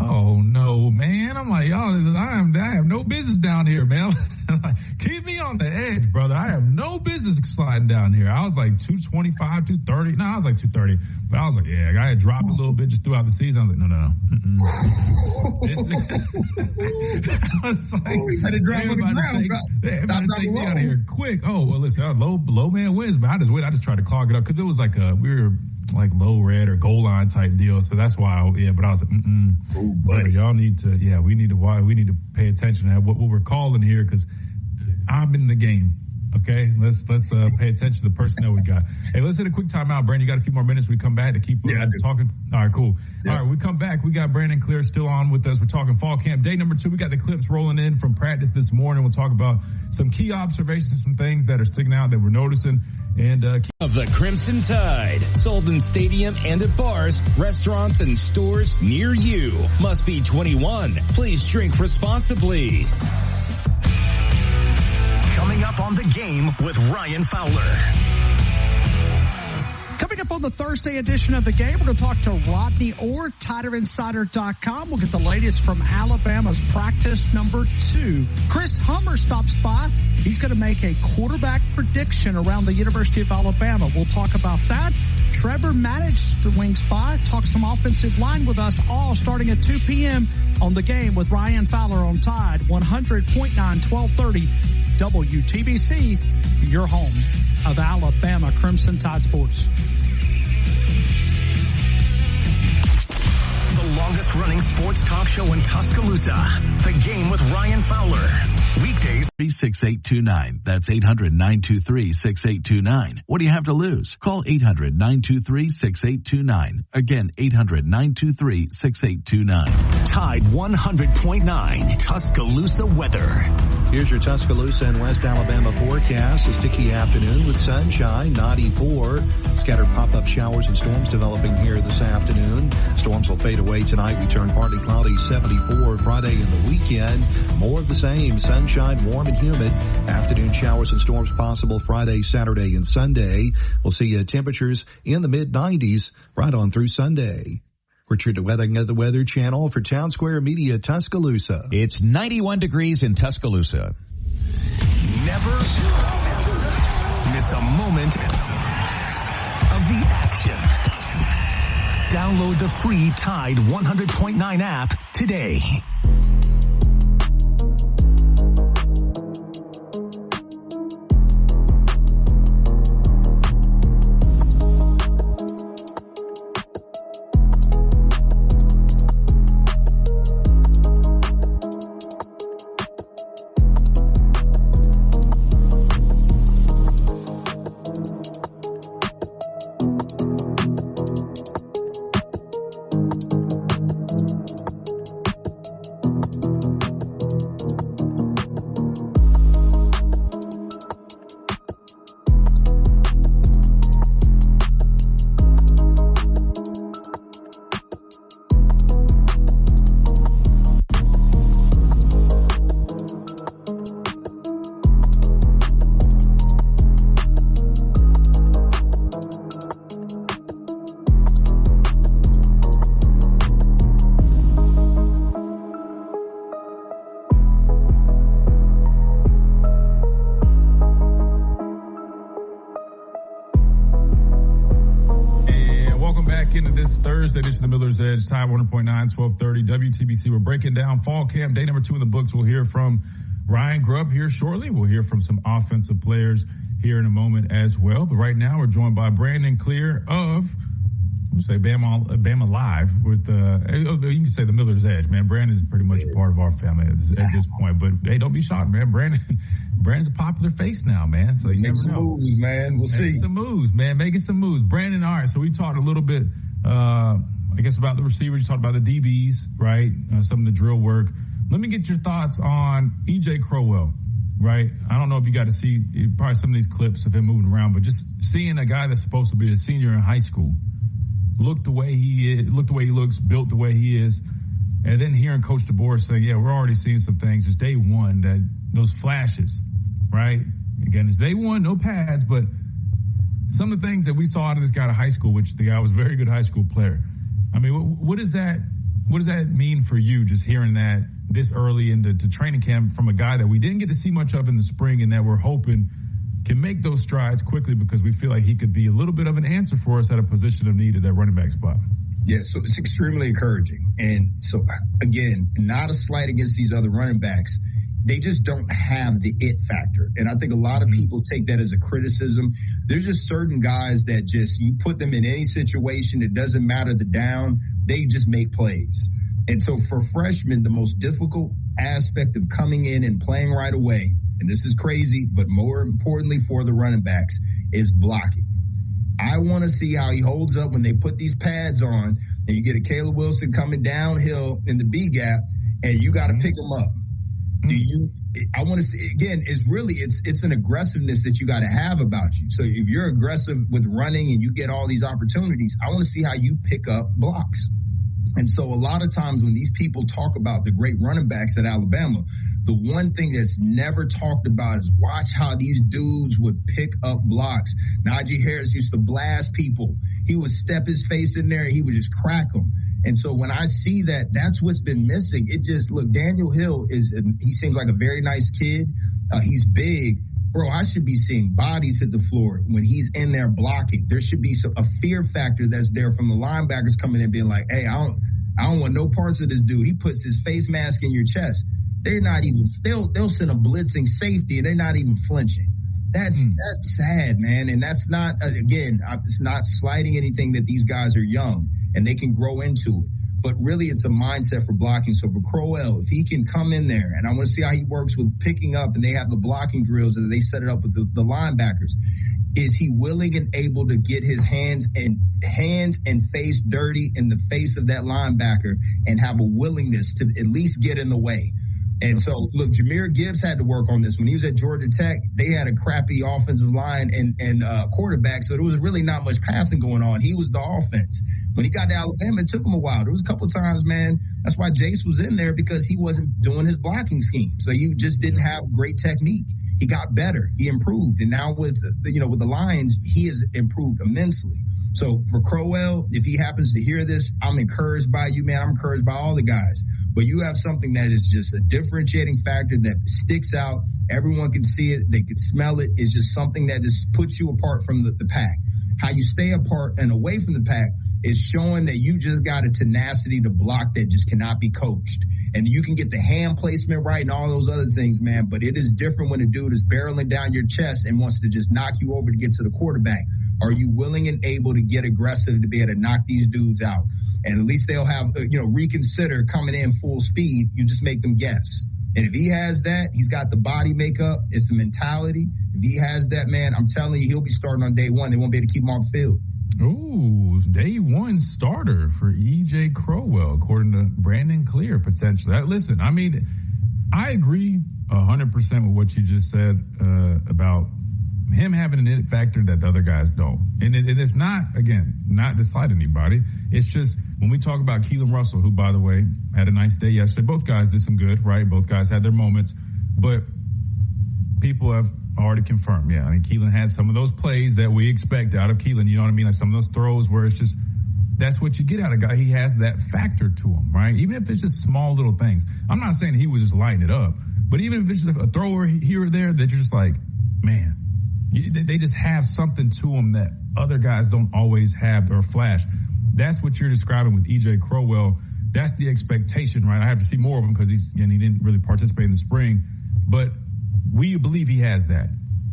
oh no, man. I'm like, I have no business down here, man. Like, keep me on the edge, brother. I have no business sliding down here. I was like 225, 230. No, I was like 230. But I was like, yeah, I had dropped a little bit just throughout the season. I was like, no. I was like,
you had to drop on the ground.
Everybody take me out of here quick. Oh, well, listen, low man wins, but I just tried to clog it up because it was like we were like low red or goal line type deal. So that's why, but I was like, buddy, y'all need to, we need to pay attention to what we're calling here because I'm in the game. Okay, let's pay attention to the personnel we got. Hey, let's hit a quick timeout, Brandon. You got a few more minutes. We come back to keep talking. All right, cool. Yeah. All right, we come back. We got Brandon Clear still on with us. We're talking fall camp day number 2. We got the clips rolling in from practice this morning. We'll talk about some key observations, some things that are sticking out that we're noticing. And
of the Crimson Tide, sold in stadium and at bars, restaurants, and stores near you. Must be 21. Please drink responsibly. Coming up on The Game with Ryan Fowler.
Coming up on the Thursday edition of The Game, we're going to talk to Rodney Orr, TiderInsider.com. We'll get the latest from Alabama's practice number 2. Chris Hummer stops by. He's going to make a quarterback prediction around the University of Alabama. We'll talk about that. Trevor Maddich swings by, talk some offensive line with us, all starting at 2 p.m. on The Game with Ryan Fowler on Tide 100.9, 1230 WTBC, your home of Alabama Crimson Tide Sports.
The longest running sports talk show in Tuscaloosa. The Game with Ryan Fowler. Weekdays.
36829. That's 800-923-6829. What do you have to lose? Call 800-923-6829. Again, 800-923-6829.
Tide 100.9 Tuscaloosa weather.
Here's your Tuscaloosa and West Alabama forecast. A sticky afternoon with sunshine, 94. Scattered pop-up showers and storms developing here this afternoon. Storms will fade away tonight. We turn partly cloudy, 74. Friday and the weekend, more of the same. Sunshine, warm and humid. Afternoon showers and storms possible Friday, Saturday, and Sunday. We'll see temperatures in the mid-90s right on through Sunday. Richard DeWetting of the Weather Channel for Town Square Media, Tuscaloosa.
It's 91 degrees in Tuscaloosa.
Never miss a moment of the action. Download the free Tide 100.9 app today.
Edition of Miller's Edge, Tide 100.9, 1230 WTBC. We're breaking down fall camp, day number 2 in the books. We'll hear from Ryan Grubb here shortly. We'll hear from some offensive players here in a moment as well. But right now, we're joined by Brandon Clear of, we'll say, Bama Live with, you can say the Miller's Edge, man. Brandon is pretty much a part of our family at this point. But, hey, don't be shocked, man. Brandon's a popular face now, man. So you
Make
never know.
Moves, man. We'll see.
Making some moves, man. Making some moves. Brandon, all right, so we talked a little bit, I guess, about the receivers. You talked about the DBs, right? Some of the drill work. Let me get your thoughts on E.J. Crowell, right? I don't know if you got to see probably some of these clips of him moving around, but just seeing a guy that's supposed to be a senior in high school look the way he is, look the way he looks, built the way he is, and then hearing Coach DeBoer say, yeah, we're already seeing some things. It's day one, that those flashes, right? Again, it's day one, no pads, but some of the things that we saw out of this guy in high school, which the guy was a very good high school player. I mean, what does that mean for you, just hearing that this early into training camp from a guy that we didn't get to see much of in the spring and that we're hoping can make those strides quickly because we feel like he could be a little bit of an answer for us at a position of need at that running back spot?
Yeah, so it's extremely encouraging. And so, again, not a slight against these other running backs. They just don't have the it factor. And I think a lot of people take that as a criticism. There's just certain guys that just, you put them in any situation, it doesn't matter the down, they just make plays. And so for freshmen, the most difficult aspect of coming in and playing right away, and this is crazy, but more importantly for the running backs, is blocking. I want to see how he holds up when they put these pads on and you get a Caleb Wilson coming downhill in the B gap and you got to pick him up. I want to see, again, it's an aggressiveness that you got to have about you. So if you're aggressive with running and you get all these opportunities, I want to see how you pick up blocks. And so a lot of times when these people talk about the great running backs at Alabama, the one thing that's never talked about is watch how these dudes would pick up blocks. Najee Harris used to blast people. He would step his face in there and he would just crack them. And so when I see that, that's what's been missing. Look, Daniel Hill he seems like a very nice kid. He's big. Bro, I should be seeing bodies hit the floor when he's in there blocking. There should be a fear factor that's there from the linebackers coming in being like, hey, I don't want no parts of this dude. He puts his face mask in your chest. They're not even, they'll send a blitzing safety and they're not even flinching. That's sad, man. And that's not, again, it's not slighting anything that these guys are young and they can grow into it. But really, it's a mindset for blocking. So for Crowell, if he can come in there, and I want to see how he works with picking up, and they have the blocking drills, and they set it up with the linebackers. Is he willing and able to get his hands and face dirty in the face of that linebacker and have a willingness to at least get in the way? And so, look, Jahmyr Gibbs had to work on this. When he was at Georgia Tech, they had a crappy offensive line and quarterback, so there was really not much passing going on. He was the offense. When he got to Alabama, it took him a while. There was a couple of times, man, that's why Jace was in there, because he wasn't doing his blocking scheme. So you just didn't have great technique. He got better. He improved. And now with the Lions, he has improved immensely. So for Crowell, if he happens to hear this, I'm encouraged by you, man. I'm encouraged by all the guys. But you have something that is just a differentiating factor that sticks out. Everyone can see it. They can smell it. It's just something that just puts you apart from the pack. How you stay apart and away from the pack is showing that you just got a tenacity to block that just cannot be coached. And you can get the hand placement right and all those other things, man. But it is different when a dude is barreling down your chest and wants to just knock you over to get to the quarterback. Are you willing and able to get aggressive to be able to knock these dudes out? And at least they'll have, reconsider coming in full speed. You just make them guess. And if he has that, he's got the body makeup. It's the mentality. If he has that, man, I'm telling you, he'll be starting on day one. They won't be able to keep him off the field.
Ooh, day one starter for E.J. Crowell, according to Brandon Clear, potentially. Listen, I mean, I agree 100% with what you just said about him having an it factor that the other guys don't. And it's not, again, not to slight anybody. It's just when we talk about Keelan Russell, who, by the way, had a nice day yesterday. Both guys did some good, right? Both guys had their moments. But people have already confirmed, yeah. I mean, Keelan had some of those plays that we expect out of Keelan. You know what I mean? Like some of those throws where it's just, that's what you get out of a guy. He has that factor to him, right? Even if it's just small little things. I'm not saying he was just lighting it up. But even if it's just a thrower here or there that you're just like, man, they just have something to them that other guys don't always have or flash. That's what you're describing with E.J. Crowell. That's the expectation, right? I have to see more of him because he didn't really participate in the spring. But we believe he has that.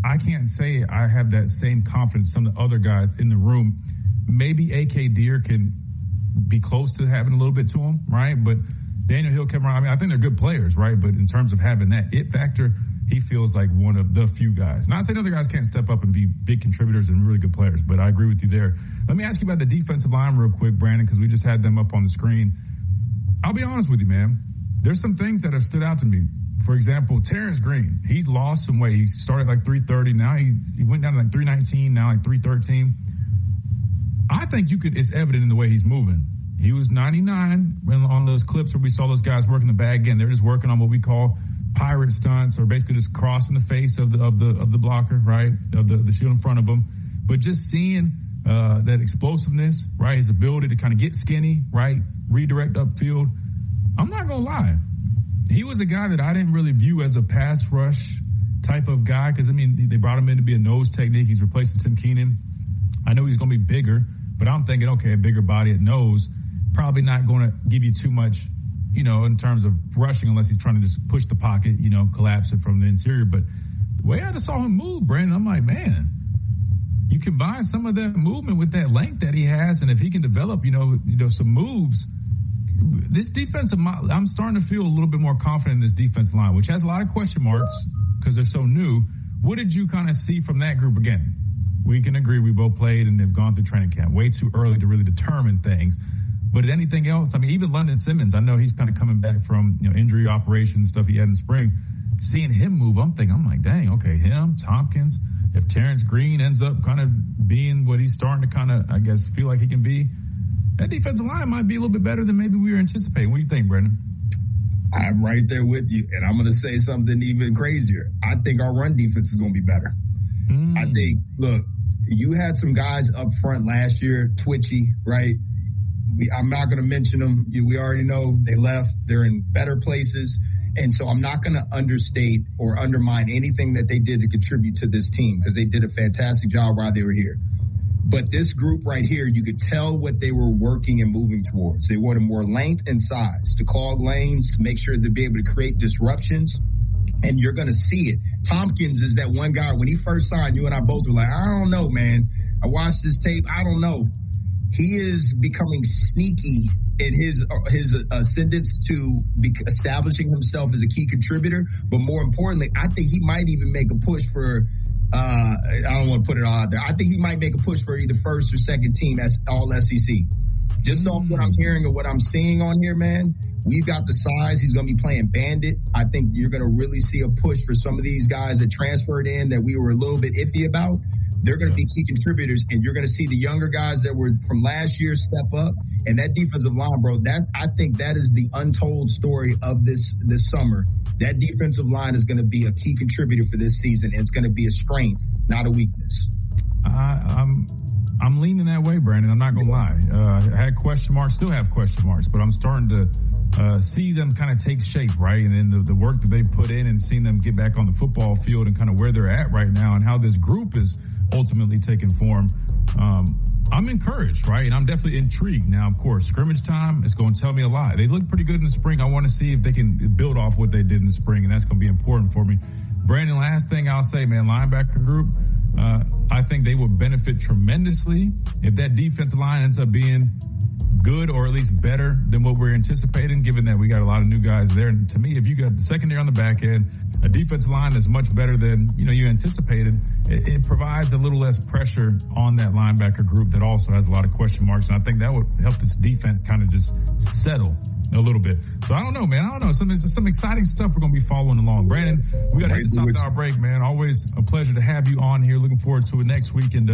I can't say I have that same confidence some of the other guys in the room. Maybe A.K. Deere can be close to having a little bit to him, right? But Daniel Hill came around. I mean, I think they're good players, right? But in terms of having that it factor, he feels like one of the few guys. Not saying other guys can't step up and be big contributors and really good players, but I agree with you there. Let me ask you about the defensive line real quick, Brandon, because we just had them up on the screen. I'll be honest with you, man. There's some things that have stood out to me. For example, Terrence Green, he's lost some weight. He started like 330. Now he went down to like 319, now like 313. I think it's evident in the way he's moving. He was 99 on those clips where we saw those guys working the bag. Again, they're just working on what we call pirate stunts, or basically just crossing the face of the blocker, right, of the shield in front of him. But just seeing that explosiveness, right, his ability to kind of get skinny, right, redirect upfield. I'm not gonna lie, he was a guy that I didn't really view as a pass rush type of guy, because I mean they brought him in to be a nose technique. He's replacing Tim Keenan. I know he's gonna be bigger, but I'm thinking, okay, a bigger body at nose, probably not going to give you too much, in terms of rushing, unless he's trying to just push the pocket, collapse it from the interior. But the way I just saw him move, Brandon, I'm like, man, you combine some of that movement with that length that he has, and if he can develop, some moves, this defensive, I'm starting to feel a little bit more confident in this defense line, which has a lot of question marks because they're so new. What did you kind of see from that group? Again, we can agree we both played and they've gone through training camp. Way too early to really determine things. But anything else, I mean, even London Simmons, I know he's kind of coming back from, injury operation stuff he had in spring. Seeing him move, I'm like, dang, okay, him, Tompkins. If Terrence Green ends up kind of being what he's starting to kind of, I guess, feel like he can be, that defensive line might be a little bit better than maybe we were anticipating. What do you think, Brendan?
I'm right there with you, and I'm going to say something even crazier. I think our run defense is going to be better. I think, look, you had some guys up front last year, twitchy, right? I'm not going to mention them. We already know they left. They're in better places. And so I'm not going to understate or undermine anything that they did to contribute to this team because they did a fantastic job while they were here. But this group right here, you could tell what they were working and moving towards. They wanted more length and size to clog lanes, to make sure they'd be able to create disruptions. And you're going to see it. Tompkins is that one guy, when he first signed, you and I both were like, I don't know, man. I watched this tape. I don't know. He is becoming sneaky in his ascendance to establishing himself as a key contributor. But more importantly, I think he might even make a push for I don't want to put it all out there. I think he might make a push for either first or second team as all SEC. Just off what I'm hearing or what I'm seeing on here, man, we've got the size. He's going to be playing bandit. I think you're going to really see a push for some of these guys that transferred in that we were a little bit iffy about. They're going to be key contributors, and you're going to see the younger guys that were from last year step up. And that defensive line, bro, I think that is the untold story of this summer. That defensive line is going to be a key contributor for this season, and it's going to be a strength, not a weakness.
I'm leaning that way, Brandon. I'm not going to lie. I had question marks, still have question marks, but I'm starting to see them kind of take shape, right? And then the work that they put in and seeing them get back on the football field and kind of where they're at right now and how this group is ultimately taking form. I'm encouraged, right? And I'm definitely intrigued. Now, of course, scrimmage time is going to tell me a lot. They look pretty good in the spring. I want to see if they can build off what they did in the spring, and that's going to be important for me. Brandon, last thing I'll say, man, linebacker group, I think they will benefit tremendously if that defensive line ends up being good or at least better than what we're anticipating, given that we got a lot of new guys there. And to me, if you got the secondary on the back end, a defensive line that's much better than you anticipated, it provides a little less pressure on that linebacker group that also has a lot of question marks. And I think that would help this defense kind of just settle a little bit. So I don't know, man. I don't know. Some exciting stuff we're going to be following along. Brandon, we got to hit the top of our break, man. Always a pleasure to have you on here. Looking forward to it next week. And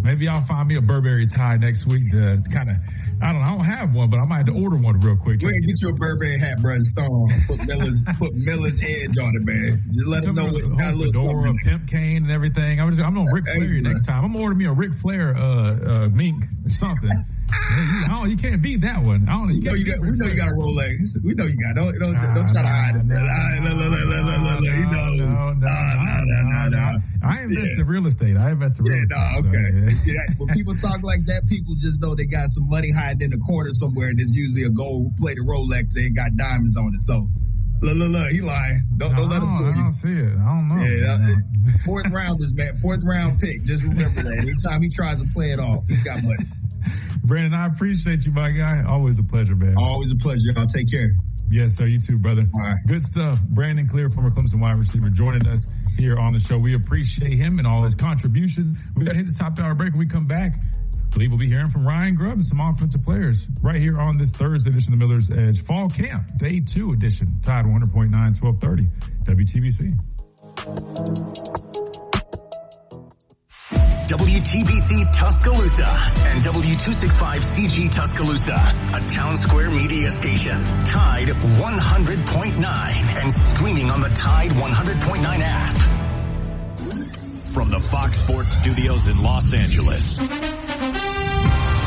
maybe I'll find me a Burberry tie next week to kind of, I don't have one, but I might have to order one real quick.
Go ahead and get you a Burberry hat, bro, and stone. Put Miller's edge on it, man. Just let them know it's got a little
fedora, a pimp cane and everything. I'm on Ric Flair next time. I'm going to order me a Ric Flair mink or something. You can't beat that one.
We know you got a Rolex. We know you got. Don't try to hide it.
No. I invest in real estate.
Okay. When people talk like that, people just know they got some money hiding in the corner somewhere. And there's usually a gold-plated Rolex. They ain't got diamonds on it. So, look, he lying. Don't let him fool you.
I don't see it. I don't know.
Yeah, fourth rounders, man. Fourth round pick. Just remember that. Anytime he tries to play it off, he's got money.
Brandon, I appreciate you, my guy. Always a pleasure, man.
Always a pleasure. Y'all take care.
Yes, sir. You too, brother.
All right.
Good stuff. Brandon Clear, former Clemson wide receiver, joining us here on the show. We appreciate him and all his contributions. We got to hit the top hour break. When we come back, I believe we'll be hearing from Ryan Grubb and some offensive players right here on this Thursday edition of the Miller's Edge Fall Camp, Day 2 edition. Tide 100.9, 1230, WTBC.
WTBC Tuscaloosa and W265CG Tuscaloosa, a Town Square media station. Tide 100.9 and streaming on the Tide 100.9 app.
From the Fox Sports Studios in Los Angeles,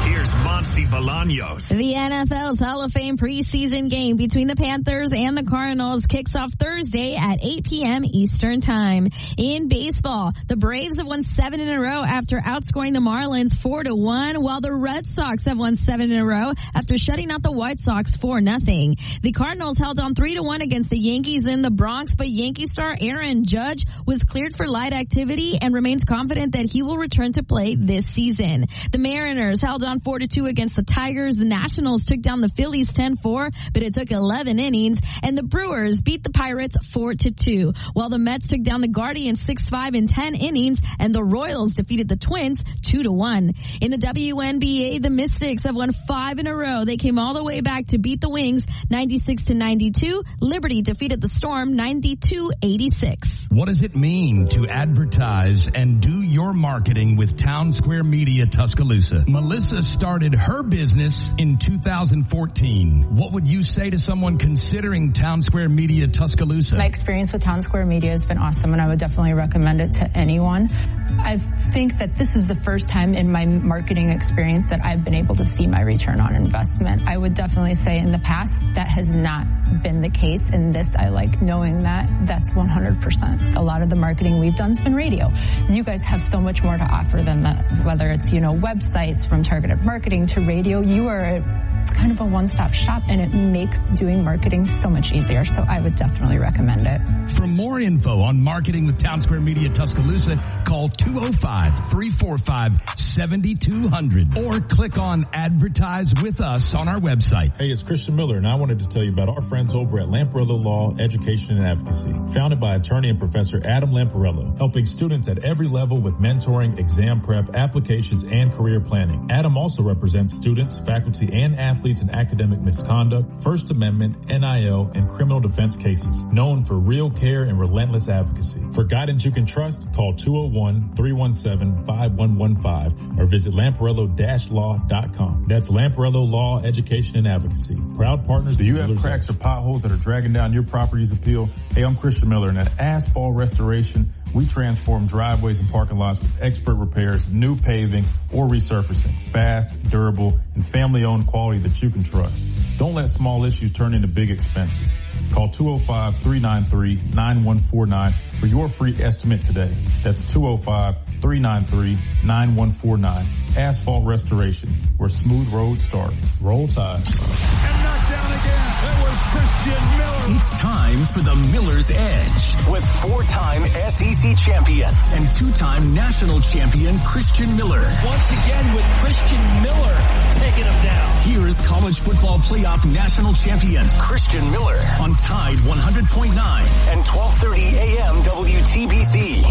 here's Monty Bolaños.
The NFL's Hall of Fame preseason game between the Panthers and the Cardinals kicks off Thursday at 8 p.m. Eastern Time. In baseball, the Braves have won 7 in a row after outscoring the Marlins 4-1, while the Red Sox have won 7 in a row after shutting out the White Sox 4-0. The Cardinals held on 3-1 against the Yankees in the Bronx, but Yankee star Aaron Judge was cleared for light activity and remains confident that he will return to play this season. The Mariners held on 4-2 against the Tigers. The Nationals took down the Phillies 10-4, but it took 11 innings. And the Brewers beat the Pirates 4-2, while the Mets took down the Guardians 6-5 in 10 innings, and the Royals defeated the Twins 2-1. In the WNBA, the Mystics have won 5 in a row. They came all the way back to beat the Wings 96-92. Liberty defeated the Storm 92-86.
What does it mean to advertise and do your marketing with Town Square Media Tuscaloosa? Melissa started her business in 2014. What would you say to someone considering Town Square Media Tuscaloosa?
My experience with Town Square Media has been awesome, and I would definitely recommend it to anyone. I think that this is the first time in my marketing experience that I've been able to see my return on investment. I would definitely say in the past that has not been the case. In this, I like knowing that that's 100%. A lot of the marketing we've done has been radio. You guys have so much more to offer than that, whether it's, websites, from targeted marketing to radio. You are kind of a one-stop shop, and it makes doing marketing so much easier. So I would definitely recommend it.
For more info on marketing with Town Square Media Tuscaloosa, call 205-345-7200 or click on Advertise with Us on our website.
Hey, it's Christian Miller, and I wanted to tell you about our friends over at Lamparello Law, Education and Advocacy. Founded by attorney and Professor Adam Lamparello, helping students at every level with mentoring, exam prep, applications, and career planning. Adam also represents students, faculty, and athletes in academic misconduct, First Amendment, NIL, and criminal defense cases. Known for real care and relentless advocacy. For guidance you can trust, call 201-317-5115 or visit lamparello-law.com. That's Lamparello Law, Education, and Advocacy. Proud partners.
Do you have cracks or potholes that are dragging down your property's appeal? Hey, I'm Christian Miller, and at Asphalt Restoration, we transform driveways and parking lots with expert repairs, new paving, or resurfacing. Fast, durable, and family-owned quality that you can trust. Don't let small issues turn into big expenses. Call 205-393-9149 for your free estimate today. That's 205-393-9149. Asphalt Restoration, where smooth roads start. Roll Tide.
And knocked down again. That was Christian Miller.
It's time for the Miller's Edge with 4-time SEC champion and 2-time national champion Christian Miller.
Once again with Christian Miller taking him down.
Here is college football playoff national champion Christian Miller on Tide 100.9 and 12:30 a.m. WTBC.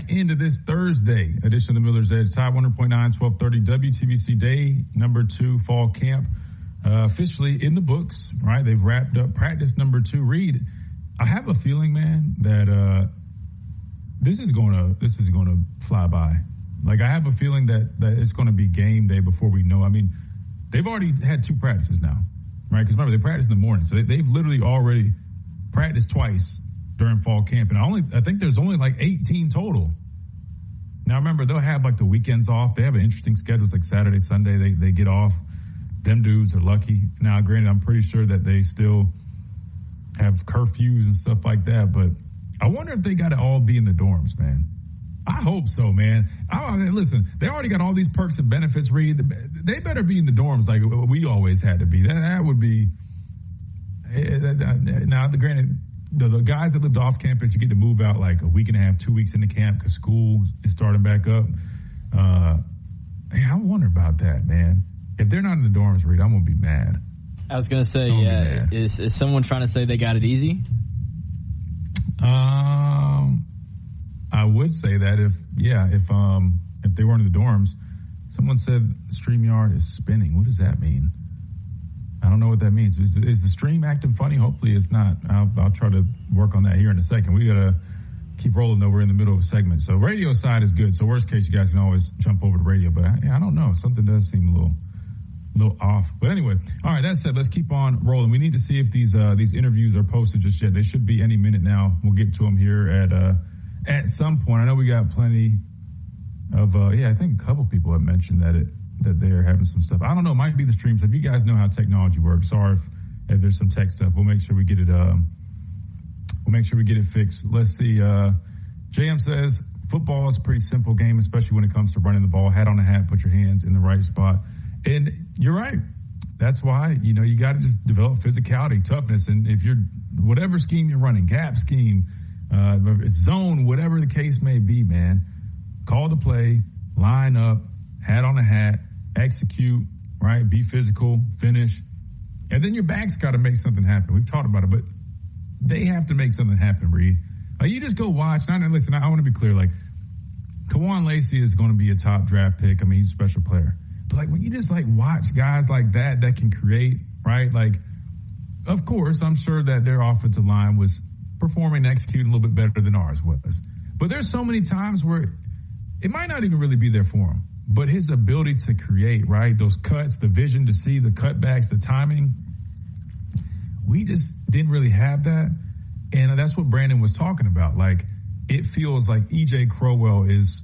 Into this Thursday edition of the Miller's Edge, Tide 100.9, 1230 WTBC Day, number 2 fall camp, officially in the books, right? They've wrapped up practice number 2. Reed, I have a feeling, man, that this is going to fly by. Like, I have a feeling that it's going to be game day before we know. I mean, they've already had 2 practices now, right? Because remember, they practice in the morning, so they've literally already practiced twice during fall camp, and I think there's only like 18 total. Now remember, they'll have like the weekends off. They have an interesting schedule. It's like Saturday, Sunday, they get off. Them dudes are lucky. Now granted, I'm pretty sure that they still have curfews and stuff like that, but I wonder if they got to all be in the dorms, man. I hope so, man. Listen, they already got all these perks and benefits, Reed. They better be in the dorms like we always had to be. That would be, now granted, the guys that lived off campus, you get to move out like a week and a half, 2 weeks into camp because school is starting back up. I wonder about that, man. If they're not in the dorms, Reed, I'm going to be mad.
I was going to say, yeah, is someone trying to say they got it easy?
I would say that if they weren't in the dorms. Someone said StreamYard is spinning. What does that mean? I don't know what that means. Is the stream acting funny? Hopefully it's not. I'll try to work on that here in a second. We got to keep rolling, though. We're in the middle of a segment. So radio side is good. So worst case, you guys can always jump over to radio. But I don't know. Something does seem a little off. But anyway, all right, that said, let's keep on rolling. We need to see if these interviews are posted just yet. They should be any minute now. We'll get to them here at some point. I know we got plenty of, I think a couple people have mentioned that they're having some stuff. I don't know. It might be the streams. If you guys know how technology works, sorry if there's some tech stuff. We'll make sure we get it. We'll make sure we get it fixed. Let's see. JM says football is a pretty simple game, especially when it comes to running the ball. Hat on the hat, put your hands in the right spot. And you're right. That's why, you got to just develop physicality, toughness. And if you're, whatever scheme you're running, gap scheme, zone, whatever the case may be, man, call the play, line up, hat on the hat, execute, right? Be physical, finish. And then your back's got to make something happen. We've talked about it, but they have to make something happen, Reed. You just go watch. Listen, I want to be clear. Kawan Lacey is going to be a top draft pick. I mean, he's a special player. But, when you just, watch guys like that can create, right? Of course, I'm sure that their offensive line was performing and executing a little bit better than ours was. But there's so many times where it might not even really be there for him. But his ability to create, right, those cuts, the vision to see the cutbacks, the timing, we just didn't really have that. And that's what Brandon was talking about. It feels like E.J. Crowell is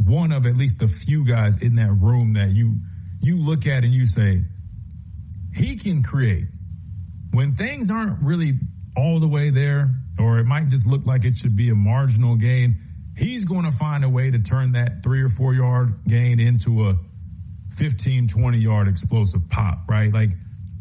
one of at least the few guys in that room that you look at and you say, he can create. When things aren't really all the way there, or it might just look like it should be a marginal gain, he's going to find a way to turn that 3 or 4 yard gain into a 15, 20 yard explosive pop, right?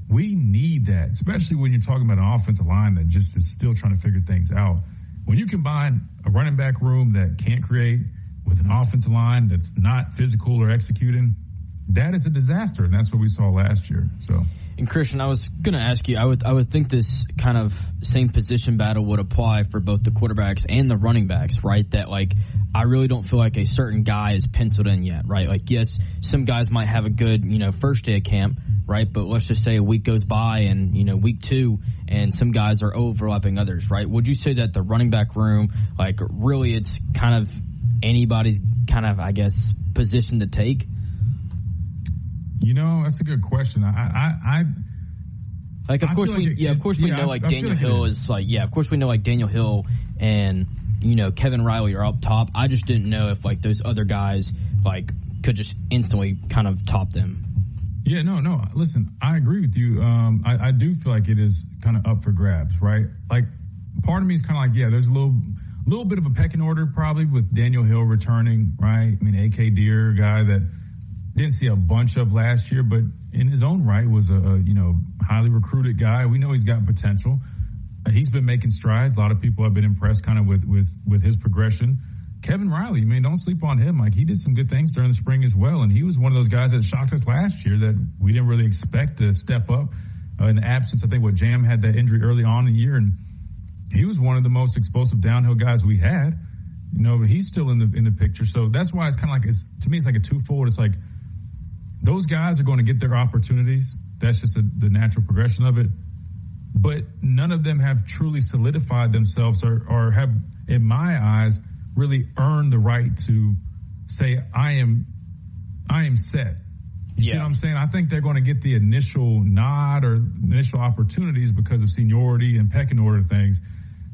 We need that, especially when you're talking about an offensive line that just is still trying to figure things out. When you combine a running back room that can't create with an offensive line that's not physical or executing, that is a disaster, and that's what we saw last year. So.
And Christian, I was going to ask you, I would think this kind of same position battle would apply for both the quarterbacks and the running backs, right? That I really don't feel like a certain guy is penciled in yet, right? Yes, some guys might have a good, first day of camp, right? But let's just say a week goes by and, week 2, and some guys are overlapping others, right? Would you say that the running back room, really it's kind of anybody's kind of, I guess, position to take?
That's a good question.
Of course we know Daniel Hill is of course we know Daniel Hill and Kevin Riley are up top. I just didn't know if those other guys could just instantly kind of top them.
Yeah, no. Listen, I agree with you. I do feel like it is kind of up for grabs, right? Part of me is kind of there's a little bit of a pecking order probably with Daniel Hill returning, right? I mean, A.K. Deere, guy that didn't see a bunch of last year, but in his own right was a highly recruited guy. We know he's got potential. He's been making strides. A lot of people have been impressed kind of with his progression. Kevin Riley, don't sleep on him. He did some good things during the spring as well, and he was one of those guys that shocked us last year that we didn't really expect to step up in the absence. I think Jam had that injury early on in the year, and he was one of the most explosive downhill guys we had. But he's still in the picture. So that's why it's kind of to me, it's a twofold. It's those guys are going to get their opportunities. That's just the natural progression of it. But none of them have truly solidified themselves or have, in my eyes, really earned the right to say, I am set. You see what I'm saying? I think they're going to get the initial nod or initial opportunities because of seniority and pecking order things.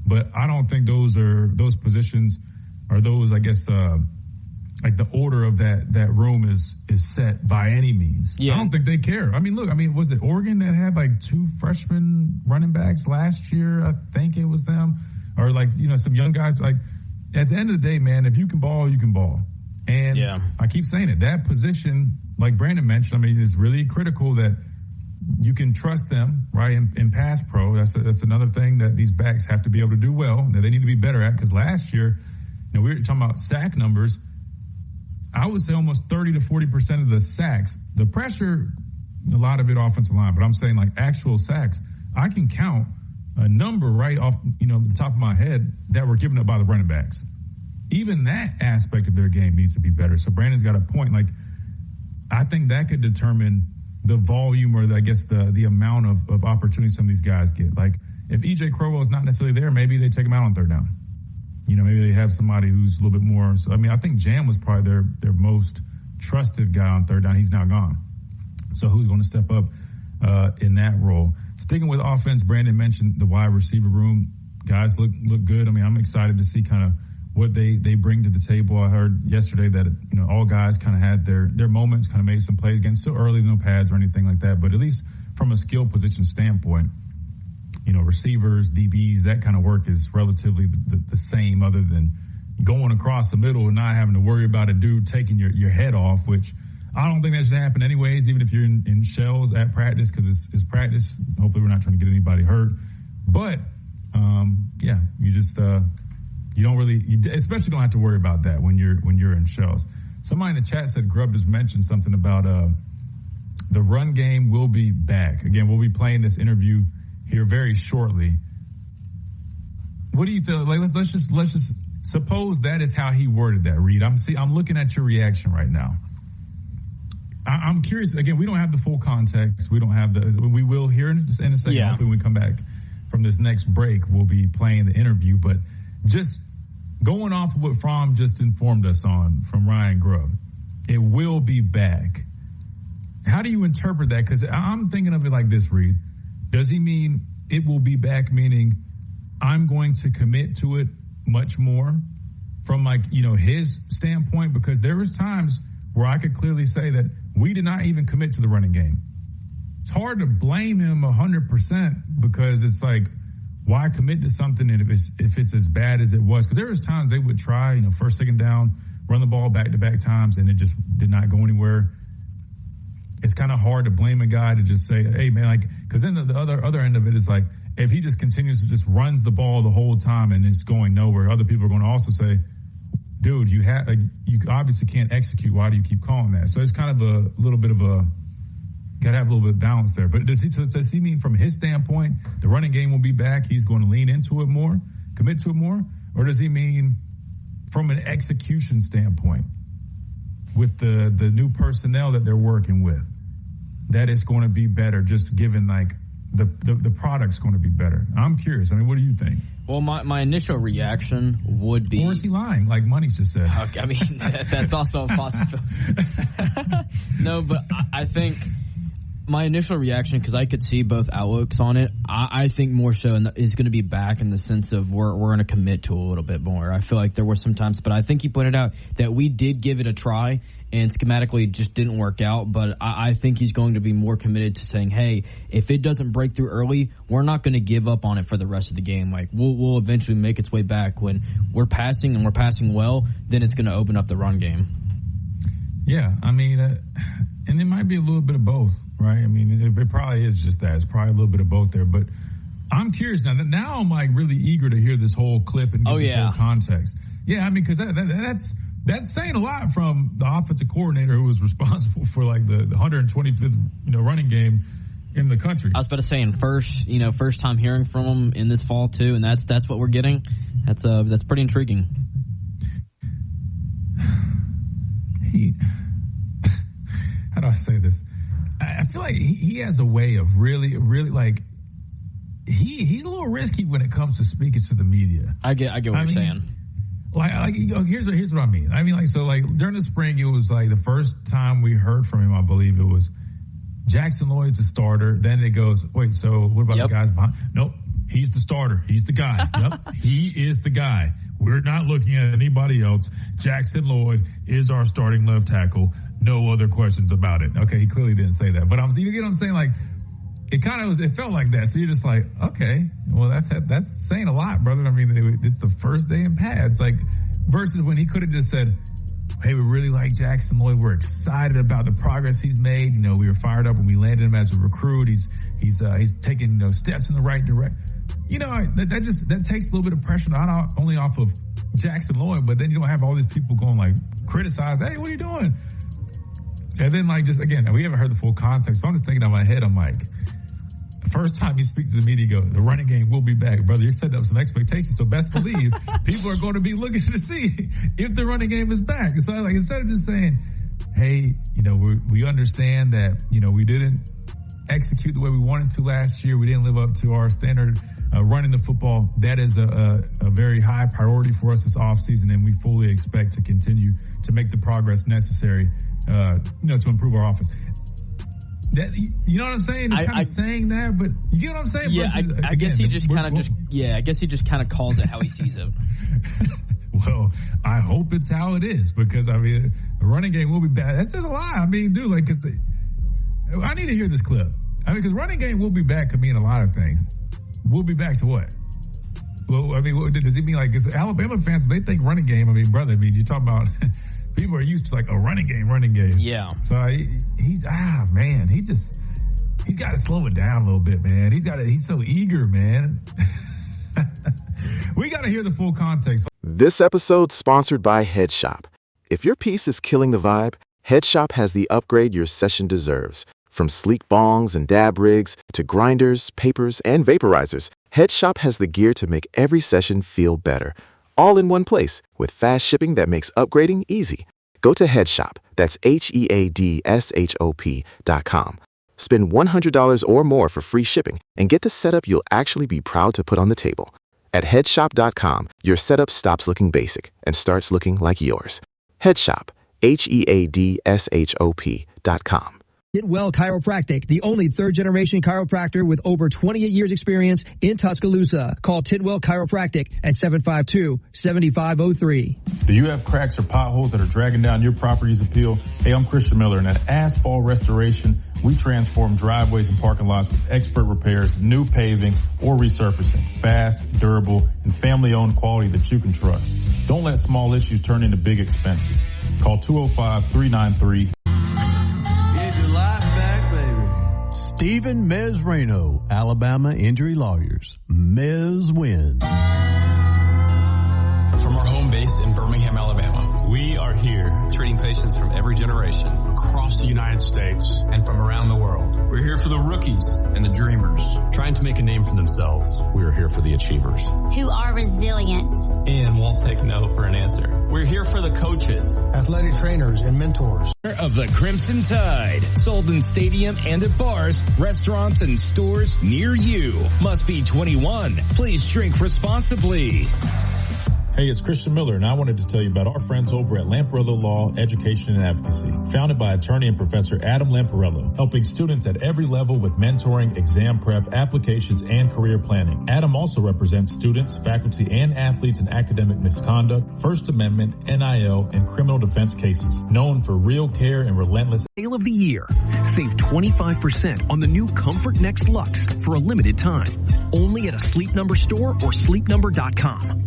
But I don't think those positions are those, I guess, the order of that room is set by any means. Yeah. I don't think they care. Was it Oregon that had 2 freshman running backs last year? I think it was them. Or some young guys. At the end of the day, man, if you can ball, you can ball. And I keep saying it. That position, like Brandon mentioned, it's really critical that you can trust them, right, in pass pro. That's another thing that these backs have to be able to do well, that they need to be better at. Because last year, we were talking about sack numbers. I would say almost 30 to 40% of the sacks, the pressure, a lot of it offensive line, but I'm saying actual sacks, I can count a number right off, the top of my head that were given up by the running backs. Even that aspect of their game needs to be better. So Brandon's got a point. I think that could determine the volume or I guess the amount of opportunity some of these guys get. Like if EJ Crowell is not necessarily there, maybe they take him out on third down. Maybe they have somebody who's a little bit more. So, I think Jam was probably their most trusted guy on third down. He's now gone. So who's going to step up in that role? Sticking with offense, Brandon mentioned the wide receiver room. Guys look good. I'm excited to see kind of what they bring to the table. I heard yesterday that, all guys kind of had their moments, kind of made some plays again. Still early, no pads or anything like that. But at least from a skill position standpoint, receivers, DBs, that kind of work is relatively the same other than going across the middle and not having to worry about a dude taking your head off, which I don't think that should happen anyways, even if you're in shells at practice, because it's practice. Hopefully we're not trying to get anybody hurt. But, you just you don't really, especially don't have to worry about that when you're in shells. Somebody in the chat said Grubb just mentioned something about the run game will be back. Again, we'll be playing this interview here very shortly. What do you feel? Like let's just suppose that is how he worded that, Reed. I'm looking at your reaction right now. I'm curious. Again, we don't have the full context. We don't have we will hear in a second. Yeah. Hopefully when we come back from this next break, we'll be playing the interview. But just going off of what Fromm just informed us on from Ryan Grubb, it will be back. How do you interpret that? Because I'm thinking of it like this, Reed. Does he mean it will be back, meaning I'm going to commit to it much more from his standpoint? Because there was times where I could clearly say that we did not even commit to the running game. It's hard to blame him 100% because it's like, why commit to something if it's as bad as it was? Because there was times they would try, first, second down, run the ball back-to-back times, and it just did not go anywhere. It's kind of hard to blame a guy to just say, hey, man, because then the other end of it is like, if he just continues to just runs the ball the whole time and it's going nowhere, other people are going to also say, dude, you obviously can't execute. Why do you keep calling that? So it's kind of a little bit of got to have a little bit of balance there. But does he mean from his standpoint, the running game will be back, he's going to lean into it more, commit to it more? Or does he mean from an execution standpoint, with the new personnel that they're working with, that it's going to be better, just given the product's going to be better? I'm curious. What do you think?
Well, my initial reaction would be...
Or is he lying, like Money's just said?
Okay, that's also a possibility. No, but I think my initial reaction, because I could see both outlooks on it, I think more so is going to be back in the sense of we're going to commit to a little bit more. I feel like there were some times, but I think he pointed out that we did give it a try, and schematically it just didn't work out. But I think he's going to be more committed to saying, hey, if it doesn't break through early, we're not going to give up on it for the rest of the game. We'll eventually make its way back. When we're passing and we're passing well, then it's going to open up the run game.
Yeah, and it might be a little bit of both, right? It probably is just that. It's probably a little bit of both there. But I'm curious now. Now I'm really eager to hear this whole clip and get this whole context. Yeah, because that's saying a lot from the offensive coordinator who was responsible for the 125th running game in the country.
I was about to say, first time hearing from him in this fall too, and that's what we're getting. That's pretty intriguing.
How do I say this? I feel like he has a way of really he's a little risky when it comes to speaking to the media.
I get what you're saying.
Here's what I mean. During the spring, it was the first time we heard from him, I believe it was Jackson Lloyd's a starter. Then it goes, wait, so what about the guys behind? Nope, he's the starter. He's the guy. Yep, he is the guy. We're not looking at anybody else. Jackson Lloyd is our starting left tackle. No other questions about it. Okay, he clearly didn't say that. But you get what I'm saying? It felt like that. So you're just like, okay, well, that's saying a lot, brother. It's the first day in pads. Versus when he could have just said, hey, we really like Jackson Lloyd. We're excited about the progress he's made. We were fired up when we landed him as a recruit. He's taking steps in the right direction. That takes a little bit of pressure not only off of Jackson Lloyd, but then you don't have all these people going criticize, hey, what are you doing? And then again, we haven't heard the full context, but I'm just thinking in my head, I'm like, first time you speak to the media, go, the running game will be back. Brother, you're setting up some expectations, so best believe people are going to be looking to see if the running game is back. So instead of just saying, hey, we understand that, we didn't execute the way we wanted to last year. We didn't live up to our standard running the football. That is a very high priority for us this offseason, and we fully expect to continue to make the progress necessary, to improve our offense. That, you know what I'm saying? It's kind of saying that, but you get what I'm saying?
Yeah, I guess he just kind of calls it how he sees it.
Well, I hope it's how it is, because, the running game will be bad. That's just a lie. Dude, cause I need to hear this clip. Because running game will be back could mean a lot of things. We'll be back to what? Well, what does it mean? Because Alabama fans, they think running game, brother, you're talking about people are used to a running game.
Yeah.
So he's got to slow it down a little bit, man. He's so eager, man. We got to hear the full context.
This episode sponsored by Headshop. If your piece is killing the vibe, Headshop has the upgrade your session deserves. From sleek bongs and dab rigs to grinders, papers, and vaporizers, Headshop has the gear to make every session feel better. All in one place, with fast shipping that makes upgrading easy. Go to Headshop, that's HEADSHOP.com. Spend $100 or more for free shipping and get the setup you'll actually be proud to put on the table. At Headshop.com, your setup stops looking basic and starts looking like yours. Headshop, HEADSHOP.com.
Get Well Chiropractic, the only third-generation chiropractor with over 28 years experience in Tuscaloosa. Call Tidwell Chiropractic at 752-7503.
Do you have cracks or potholes that are dragging down your property's appeal? Hey, I'm Christian Miller, and at Asphalt Restoration, we transform driveways and parking lots with expert repairs, new paving, or resurfacing. Fast, durable, and family-owned quality that you can trust. Don't let small issues turn into big expenses. Call 205-393.
Stephen Mezrano, Alabama Injury Lawyers. Mez wins.
From our home base in Birmingham, Alabama, we are here treating patients from every generation across the United States and from around the world. We're here for the rookies and the dreamers trying to make a name for themselves. We're here for the achievers
who are resilient
and won't take no for an answer. We're here for the coaches,
athletic trainers, and mentors
of the Crimson Tide, sold in stadium and at bars, restaurants, and stores near you. Must be 21. Please drink responsibly.
Hey, it's Christian Miller, and I wanted to tell you about our friends over at Lamparello Law, Education and Advocacy. Founded by attorney and Professor Adam Lamparello, helping students at every level with mentoring, exam prep, applications, and career planning. Adam also represents students, faculty, and athletes in academic misconduct, First Amendment, NIL, and criminal defense cases. Known for real care and relentless.
Sale of the year. Save 25% on the new Comfort Next Luxe for a limited time. Only at a Sleep Number store or sleepnumber.com.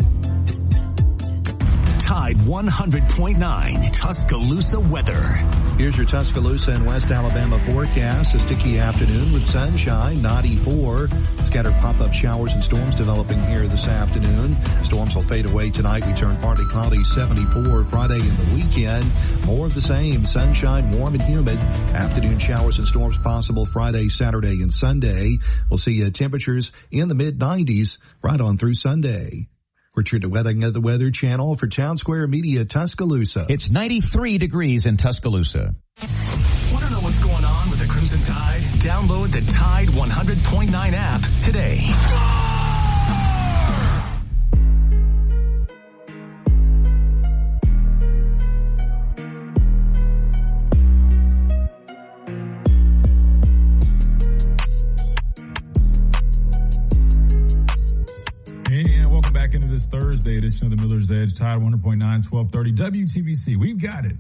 Tide 100.9 Tuscaloosa weather.
Here's your Tuscaloosa and West Alabama forecast. A sticky afternoon with sunshine, 94. Scattered pop-up showers and storms developing here this afternoon. Storms will fade away tonight. We turn partly cloudy, 74. Friday and the weekend, more of the same. Sunshine, warm and humid. Afternoon showers and storms possible Friday, Saturday, and Sunday. We'll see temperatures in the mid-90s right on through Sunday. Richard Wedding of the Weather Channel for Town Square Media, Tuscaloosa.
It's 93 degrees in Tuscaloosa.
Want to know what's going on with the Crimson Tide? Download the Tide 100.9 app today.
Into this Thursday edition of the Miller's Edge, Tide 100.9, 1230 WTBC. We've got it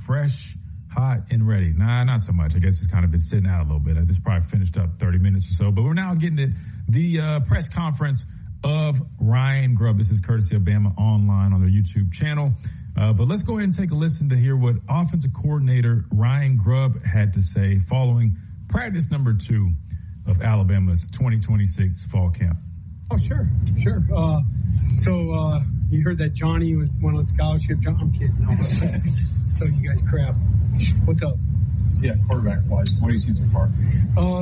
fresh, hot, and ready. Nah, not so much. I guess it's kind of been sitting out a little bit. This probably finished up 30 minutes or so, but we're now getting to the press conference of Ryan Grubb. This is courtesy of Bama Online on their YouTube channel. But let's go ahead and take a listen to hear what offensive coordinator Ryan Grubb had to say following practice number 2 of Alabama's 2026 fall camp.
Oh, sure. So you heard that Johnny went on scholarship. I'm kidding. No, tell you guys crap. What's up?
Yeah, quarterback-wise, what have you seen so far?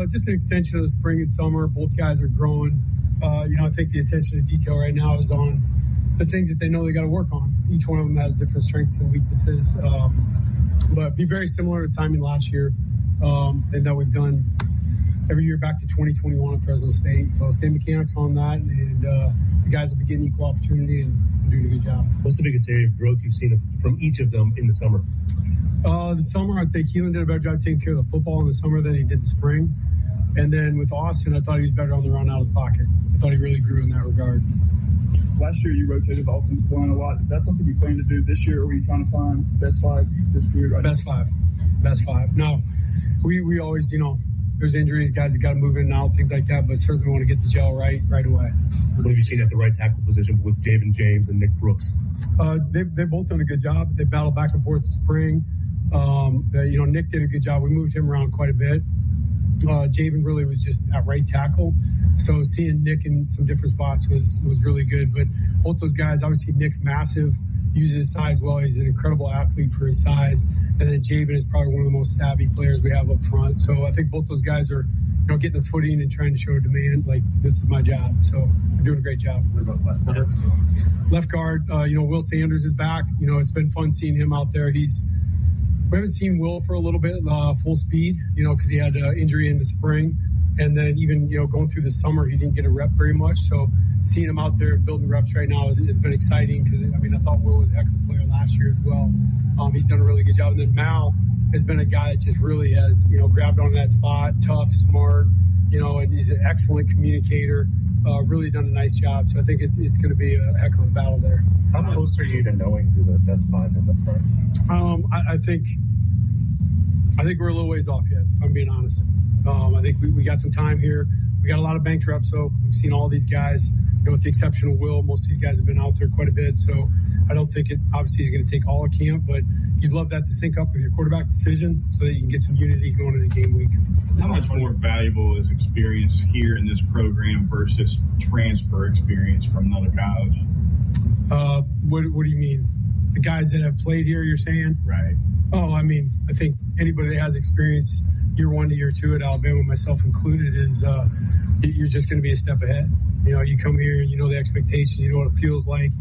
Just an extension of the spring and summer. Both guys are growing. I think the attention to detail right now is on the things that they know they got to work on. Each one of them has different strengths and weaknesses. But be very similar to timing last year, and that we've done every year back to 2021 at Fresno State. So same mechanics on that, and the guys will be getting equal opportunity and doing a good job.
What's the biggest area of growth you've seen from each of them in the summer?
The summer, I'd say Keelan did a better job taking care of the football in the summer than he did the spring. And then with Austin, I thought he was better on the run out of the pocket. I thought he really grew in that regard.
Last year, you rotated the offensive line a lot. Is that something you plan to do this year, or are you trying to find best five this period right
Best
now?
Best five. No, we always, there's injuries, guys that got to move in and out, things like that, but certainly want to get the gel right away.
What have you seen at the right tackle position with Javen James and Nick Brooks?
They've both done a good job. They battled back and forth this spring. Nick did a good job. We moved him around quite a bit. Javen really was just at right tackle. So seeing Nick in some different spots was really good. But both those guys, obviously Nick's massive, uses his size well. He's an incredible athlete for his size. And then Javen is probably one of the most savvy players we have up front. So I think both those guys are, getting the footing and trying to show demand. Like, this is my job. So they're doing a great job.
What about left guard?
Left guard, Will Sanders is back. It's been fun seeing him out there. We haven't seen Will for a little bit, full speed, because he had an injury in the spring. And then even, going through the summer, he didn't get a rep very much. So seeing him out there building reps right now has been exciting because, I thought Will was a heck of a player last year as well. He's done a really good job. And then Mal has been a guy that just really has, grabbed on that spot, tough, smart, and he's an excellent communicator, really done a nice job. So I think it's going to be a heck of a battle there.
How close are you to knowing who the best five is up front?
I think we're a little ways off yet, if I'm being honest. I think we got some time here. We got a lot of banked reps, so we've seen all these guys, with the exception of Will. Most of these guys have been out there quite a bit, so I don't think obviously is going to take all of camp, but you'd love that to sync up with your quarterback decision so that you can get some unity going into game week.
How much more valuable is experience here in this program versus transfer experience from another college?
What do you mean? The guys that have played here, you're saying?
Right.
Oh, I think anybody that has experience year 1 to year 2 at Alabama, myself included, is you're just going to be a step ahead. You come here and you know the expectations, you know what it feels like.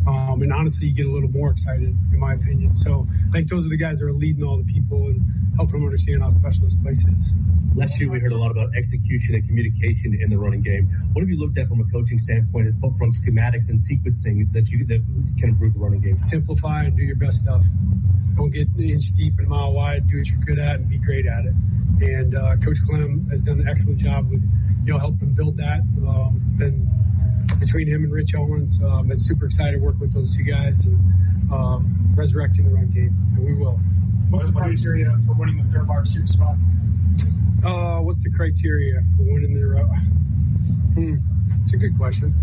And honestly, you get a little more excited, in my opinion. So I think those are the guys that are leading all the people and helping them understand how special this place is.
Last year, we heard a lot about execution and communication in the running game. What have you looked at from a coaching standpoint, from schematics and sequencing that can improve the running game?
Simplify and do your best stuff. Don't get inch deep and mile wide. Do what you're good at and be great at it. And Coach Clem has done an excellent job with, helping build that. And between him and Rich Owens, been super excited to work with those two guys and resurrecting the run game, and we will.
What's the criteria for winning the third wide receiver spot?
What's the criteria for winning the It's a good question.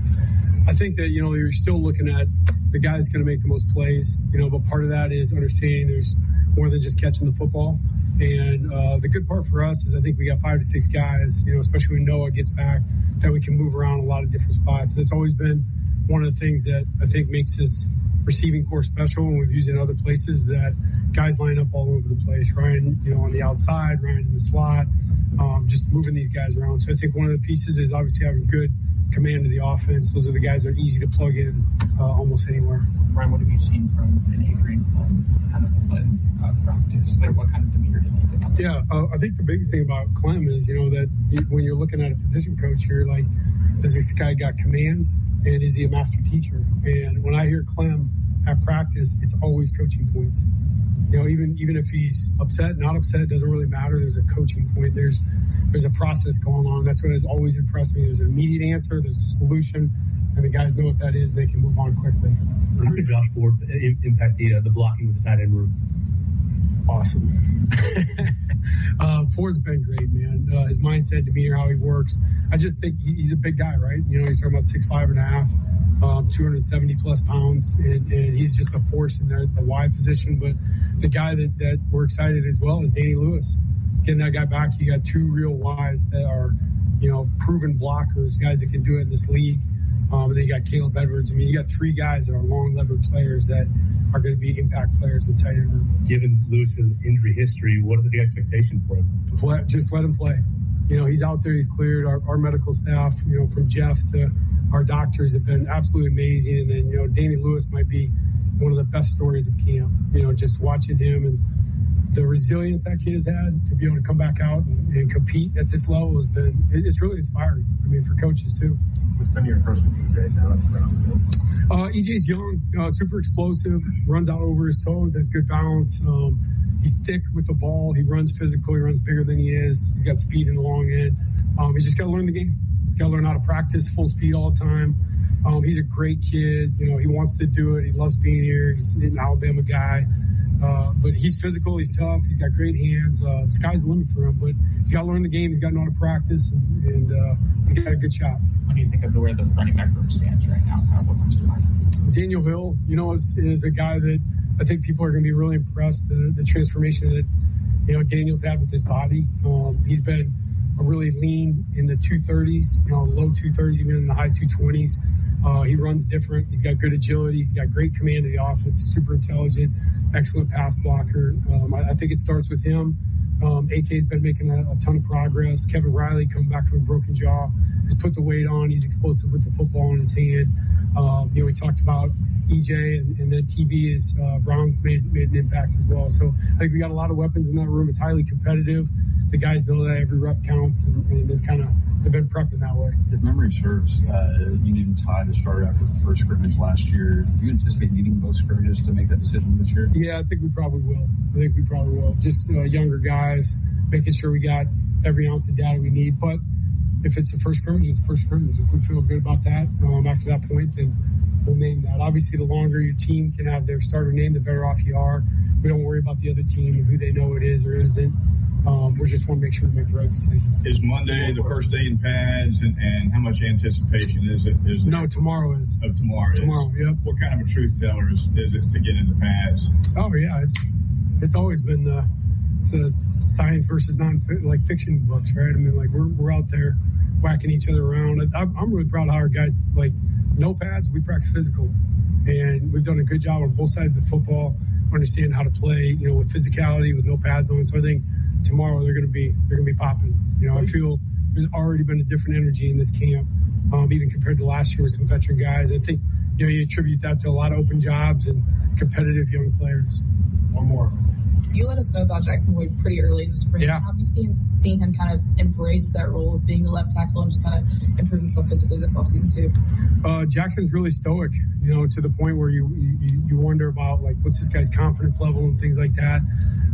I think that, you're still looking at the guy that's going to make the most plays, but part of that is understanding there's more than just catching the football. And the good part for us is I think we got 5 to 6 guys, especially when Noah gets back, that we can move around a lot of different spots. And it's always been one of the things that I think makes this receiving core special, and we've used it in other places, that guys line up all over the place. Ryan, on the outside, Ryan in the slot, just moving these guys around. So I think one of the pieces is obviously having good command of the offense. Those are the guys that are easy to plug in almost anywhere.
Ryan, what have you seen from an Adrian Clem kind of practice? Like, what kind of demeanor does he get?
Yeah, I think the biggest thing about Clem is, that when you're looking at a position coach, you're like, does this guy got command? And is he a master teacher? And when I hear Clem at practice, it's always coaching points. Even if he's upset, not upset, it doesn't really matter. There's a coaching point. There's a process going on. That's what has always impressed me. There's an immediate answer. There's a solution. And the guys know what that is. They can move on quickly.
How did Josh Ford impact the blocking with the tight end room?
Awesome. Ford's been great, man. His mindset, demeanor, how he works. I just think he's a big guy, right? You're talking about 6'5.5", 270 plus pounds, and he's just a force in the wide position. But the guy that we're excited as well is Danny Lewis. Getting that guy back, you got 2 real wides that are, proven blockers, guys that can do it in this league. And then you got Caleb Edwards. You got 3 guys that are long-levered players that are going to be impact players in tight end room.
Given Lewis's injury history, what is the expectation for him?
Just let him play. He's out there. He's cleared. Our medical staff, from Jeff to our doctors have been absolutely amazing. And then, Danny Lewis might be one of the best stories of camp. Just watching him and the resilience that kid has had to be able to come back out and compete at this level has been, it's really inspiring. I mean, for coaches too.
What's been your impression of EJ now?
EJ's young, super explosive, runs out over his toes, has good balance. He's thick with the ball. He runs physical. He runs bigger than he is. He's got speed in the long end. He's just got to learn the game. He's got to learn how to practice full speed all the time. He's a great kid. You know, he wants to do it. He loves being here. He's an Alabama guy. But he's physical, he's tough, he's got great hands. Sky's the limit for him, but he's got to learn the game, he's got to know how to practice, and he's got a good shot.
What do you think of the way the running back room stands right now? What comes to mind?
Daniel Hill, you know, is a guy that I think people are going to be really impressed, the transformation that, you know, Daniel's had with his body. He's been a really lean in the 230s, you know, low 230s, even in the high 220s. He runs different. He's got good agility. He's got great command of the offense. He's super intelligent, excellent pass blocker. I think it starts with him. AK's been making a ton of progress. Kevin Riley coming back from a broken jaw has put the weight on. He's explosive with the football in his hand. You know, we talked about EJ and then TB is Brown's made an impact as well. So I think we got a lot of weapons in that room. It's highly competitive. The guys know that every rep counts, and they've been prepping that way.
If memory serves, you needed Ty to start after the first scrimmage last year. Do you anticipate needing both scrimmages to make that decision this year?
Yeah, I think we probably will. Just younger guys, making sure we got every ounce of data we need. But if it's the first scrimmage, it's the first scrimmage. If we feel good about that after that point, then we'll name that. Obviously, the longer your team can have their starter name, the better off you are. We don't worry about the other team and who they know it is or isn't. We just want to make sure we make the right decision.
Is Monday the first day in pads, and how much anticipation is it?
No, tomorrow is.
Oh, tomorrow is.
Tomorrow, yep.
What kind of a truth teller is it to get into pads?
Oh, yeah. It's always been it's a science versus fiction books, right? I mean, like, we're out there whacking each other around. I'm really proud of how our guys, like, no pads, we practice physical. And we've done a good job on both sides of the football, understanding how to play, you know, with physicality, with no pads on. So I think tomorrow they're going to be popping. You know, I feel there's already been a different energy in this camp, even compared to last year with some veteran guys. I think, you know, you attribute that to a lot of open jobs and competitive young players.
One more.
You let us know about Jackson Boyd pretty early in the spring.
Yeah.
Have you seen him kind of embrace that role of being a left tackle and just kind of improve himself physically this offseason too?
Jackson's really stoic, you know, to the point where you wonder about, like, what's this guy's confidence level and things like that.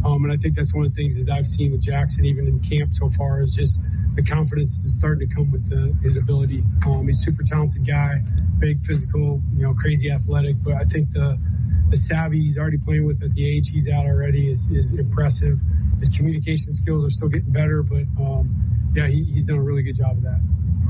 And I think that's one of the things that I've seen with Jackson, even in camp so far, is just the confidence is starting to come with his ability. He's a super talented guy, big, physical, you know, crazy athletic. But I think the savvy he's already playing with at the age he's at already is impressive. His communication skills are still getting better, but yeah, he's done a really good job of that.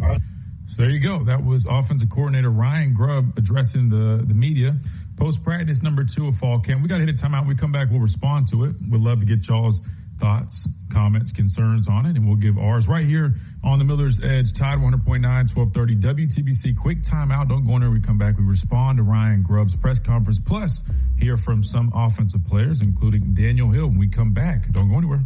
All right. So there you go. That was offensive coordinator Ryan Grubb addressing the media. Post-practice number 2 of fall camp. We got to hit a timeout. When we come back, we'll respond to it. We'd love to get y'all's thoughts, comments, concerns on it, and we'll give ours right here on the Miller's Edge, Tide 100.9, 1230 WTBC. Quick timeout. Don't go anywhere. We come back. We respond to Ryan Grubb's press conference, plus hear from some offensive players, including Daniel Hill. When we come back, don't go anywhere.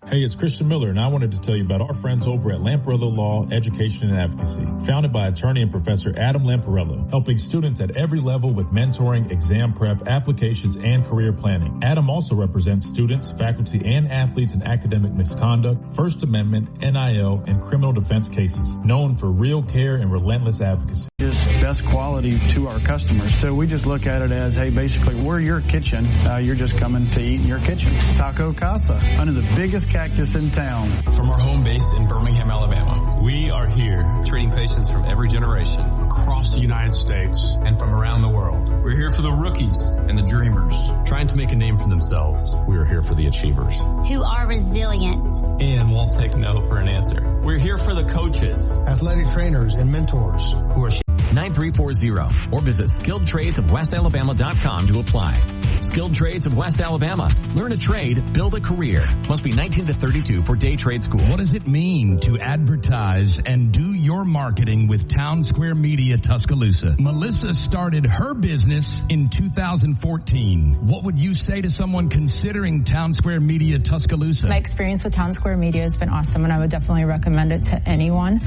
Hey, it's Christian Miller, and I wanted to tell you about our friends over at Lamparello Law, Education and Advocacy. Founded by attorney and Professor Adam Lamparello, helping students at every level with mentoring, exam prep, applications, and career planning. Adam also represents students, faculty, and athletes in academic misconduct, First Amendment, NIL, and criminal defense cases. Known for real care and relentless advocacy.
Just best quality to our customers. So we just look at it as, hey, basically, we're your kitchen. You're just coming to eat in your kitchen. Taco Casa, under the biggest cactus in town.
From our home base in Birmingham, Alabama, we are here treating patients from every generation across the United States and from around the world. We're here for the rookies and the dreamers, trying to make a name for themselves. We are here for the achievers,
who are resilient
and won't take no for an answer. We're here for the coaches,
athletic trainers, and mentors
who are
9340 or visit skilledtradesofwestalabama.com to apply. Skilled Trades of West Alabama. Learn a trade, build a career. Must be 19 to 32 for day trade school.
What does it mean to advertise and do your marketing with Town Square Media Tuscaloosa? Melissa started her business in 2014. What would you say to someone considering Town Square Media Tuscaloosa?
My experience with Town Square Media has been awesome, and I would definitely recommend it to anyone.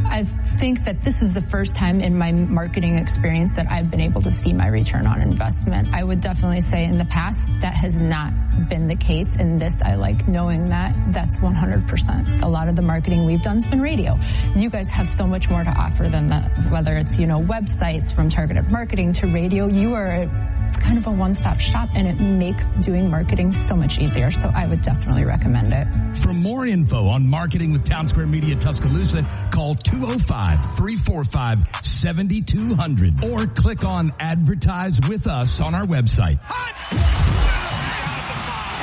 I think that this is the first time in my marketing experience that I've been able to see my return on investment. I would definitely say in the past that has not been the case. In this, I like knowing that that's 100%. A lot of the marketing we've done has been radio. You guys have so much more to offer than that, whether it's, websites from targeted marketing to radio. You are kind of a one-stop shop, and it makes doing marketing so much easier. So I would definitely recommend it.
For more info on marketing with Town Square Media Tuscaloosa, call 205-345-7200 or click on Advertise with Us on our website.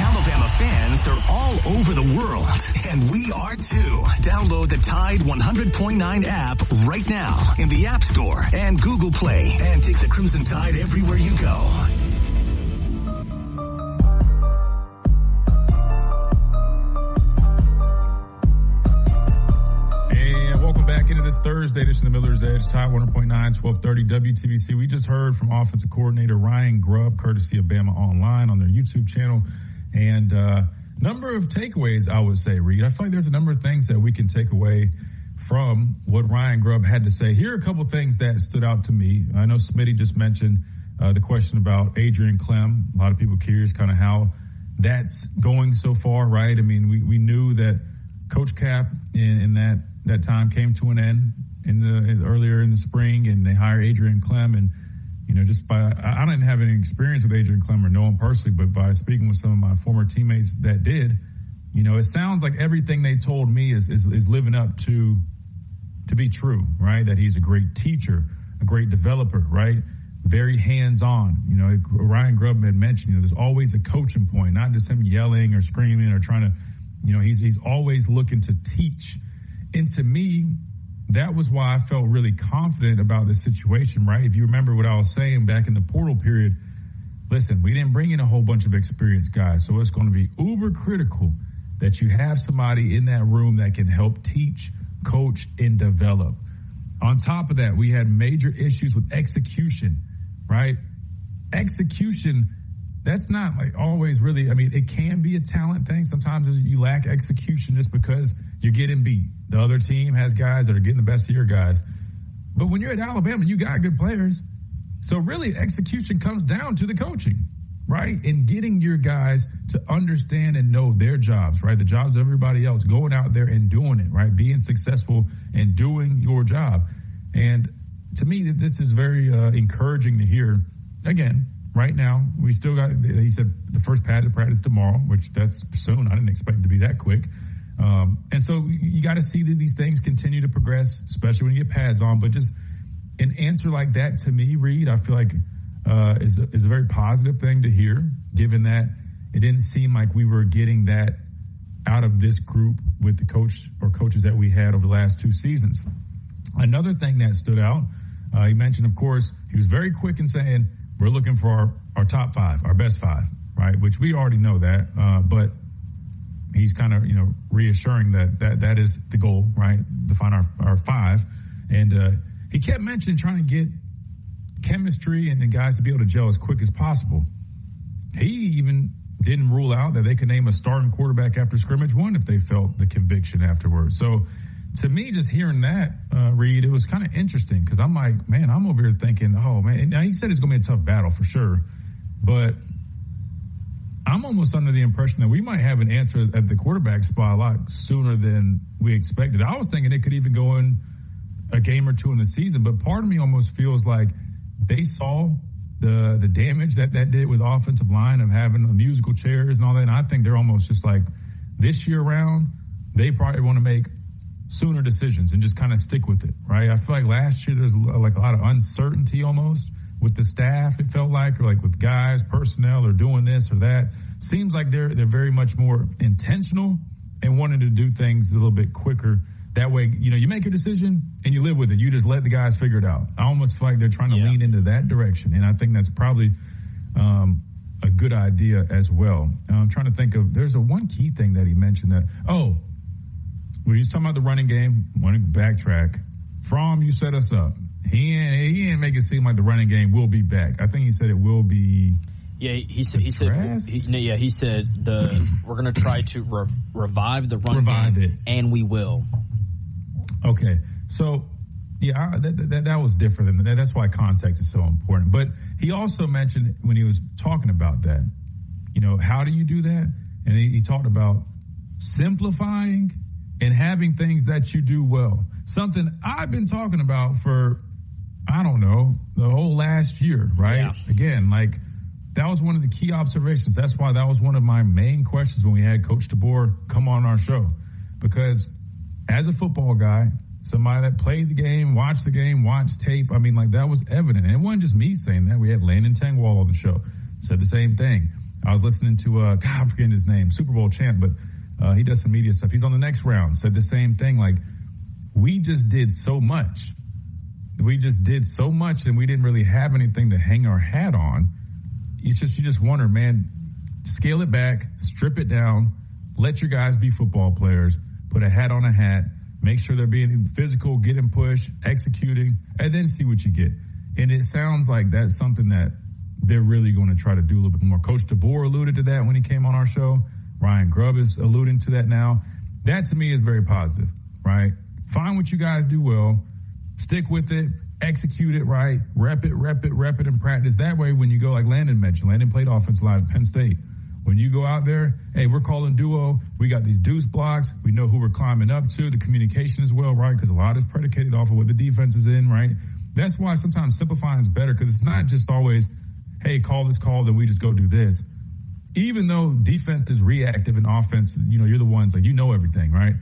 Alabama fans are all over the world, and we are too. Download the Tide 100.9 app right now in the App Store and Google Play, and take the Crimson Tide everywhere you go.
And welcome back into this Thursday edition of Miller's Edge, Tide 100.9, 1230 WTBC. We just heard from offensive coordinator Ryan Grubb, courtesy of Bama Online on their YouTube channel. And number of takeaways, I would say, Reed. I feel like there's a number of things that we can take away from what Ryan Grubb had to say. Here are a couple of things that stood out to me. I know Smitty just mentioned the question about Adrian Clem. A lot of people curious kind of how that's going so far, right? I mean, we knew that Coach Cap in that time came to an end earlier in the spring, and they hired Adrian Clem. And I didn't have any experience with Adrian Clem or know him personally, but by speaking with some of my former teammates that did, it sounds like everything they told me is living up to be true, right? That he's a great teacher, a great developer, right? Very hands-on. Ryan Grubb had mentioned, there's always a coaching point, not just him yelling or screaming or trying to, he's always looking to teach. And to me, that was why I felt really confident about this situation, right? If you remember what I was saying back in the portal period, listen, we didn't bring in a whole bunch of experienced guys, so it's going to be uber critical that you have somebody in that room that can help teach, coach, and develop. On top of that, we had major issues with execution, right? Execution, that's not always really, it can be a talent thing. Sometimes you lack execution just because you're getting beat. The other team has guys that are getting the best of your guys. But when you're at Alabama, you got good players. So really, execution comes down to the coaching, right? And getting your guys to understand and know their jobs, right? The jobs of everybody else, going out there and doing it, right? Being successful and doing your job. And to me, this is very encouraging to hear. Again, right now, we still got, he said, the first padded practice tomorrow, which that's soon. I didn't expect it to be that quick. And so you got to see that these things continue to progress, especially when you get pads on. But just an answer like that to me, Reed, I feel like is a very positive thing to hear, given that it didn't seem like we were getting that out of this group with the coach or coaches that we had over the last two seasons. Another thing that stood out, he mentioned, of course, he was very quick in saying, we're looking for our top five, our best five, right? Which we already know that, but he's kind of, reassuring that is the goal, right? To find our five. And he kept mentioning trying to get chemistry and the guys to be able to gel as quick as possible. He even didn't rule out that they could name a starting quarterback after scrimmage one if they felt the conviction afterwards. So to me, just hearing that, Reed, it was kind of interesting because I'm like, man, I'm over here thinking, oh, man. Now, he said it's going to be a tough battle for sure, but I'm almost under the impression that we might have an answer at the quarterback spot a lot sooner than we expected. I was thinking it could even go in a game or two in the season, but part of me almost feels like they saw the damage that did with offensive line of having the musical chairs and all that, and I think they're almost just like, this year round, they probably want to make sooner decisions and just kind of stick with it, right? I feel like last year there's like a lot of uncertainty almost with the staff, it felt like, or like with guys, personnel, or doing this or that. Seems like they're very much more intentional and wanting to do things a little bit quicker. That way, you make a decision and you live with it. You just let the guys figure it out. I almost feel like they're trying to lean into that direction, and I think that's probably a good idea as well. I'm trying to think of, there's one key thing that he mentioned that, when he was talking about the running game, want to backtrack. Fromm, you set us up. He ain't make it seem like the running game will be back. I think he said it will be.
Yeah, he said we're going to try to revive the run game, and we will. Okay, so yeah, that was different. That's why context is so important. But he also mentioned when he was talking about that, how do you do that? And he talked about simplifying and having things that you do well. Something I've been talking about for, I don't know, the whole last year, right? Yeah. Again, that was one of the key observations. That's why that was one of my main questions when we had Coach DeBoer come on our show. Because as a football guy, somebody that played the game, watched tape, that was evident. And it wasn't just me saying that. We had Landon Tengwall on the show. Said the same thing. I was listening to, I'm forgetting his name, Super Bowl champ, but he does some media stuff. He's on the next round. Said the same thing. We just did so much. And we didn't really have anything to hang our hat on. You just wonder, man, scale it back, strip it down, let your guys be football players, put a hat on a hat, make sure they're being physical, getting pushed, executing, and then see what you get. And it sounds like that's something that they're really going to try to do a little bit more. Coach DeBoer alluded to that when he came on our show. Ryan Grubb is alluding to that now. That, to me, is very positive, right? Find what you guys do well, stick with it, execute it right, rep it in practice. That way, when you go, like Landon mentioned, Landon played offensive line at Penn State. When you go out there, hey, we're calling duo. We got these deuce blocks. We know who we're climbing up to. The communication as well, right? Because a lot is predicated off of what the defense is in, right? That's why sometimes simplifying is better, because it's not just always, hey, call this call, then we just go do this. Even though defense is reactive and offense, you're the ones, everything, right?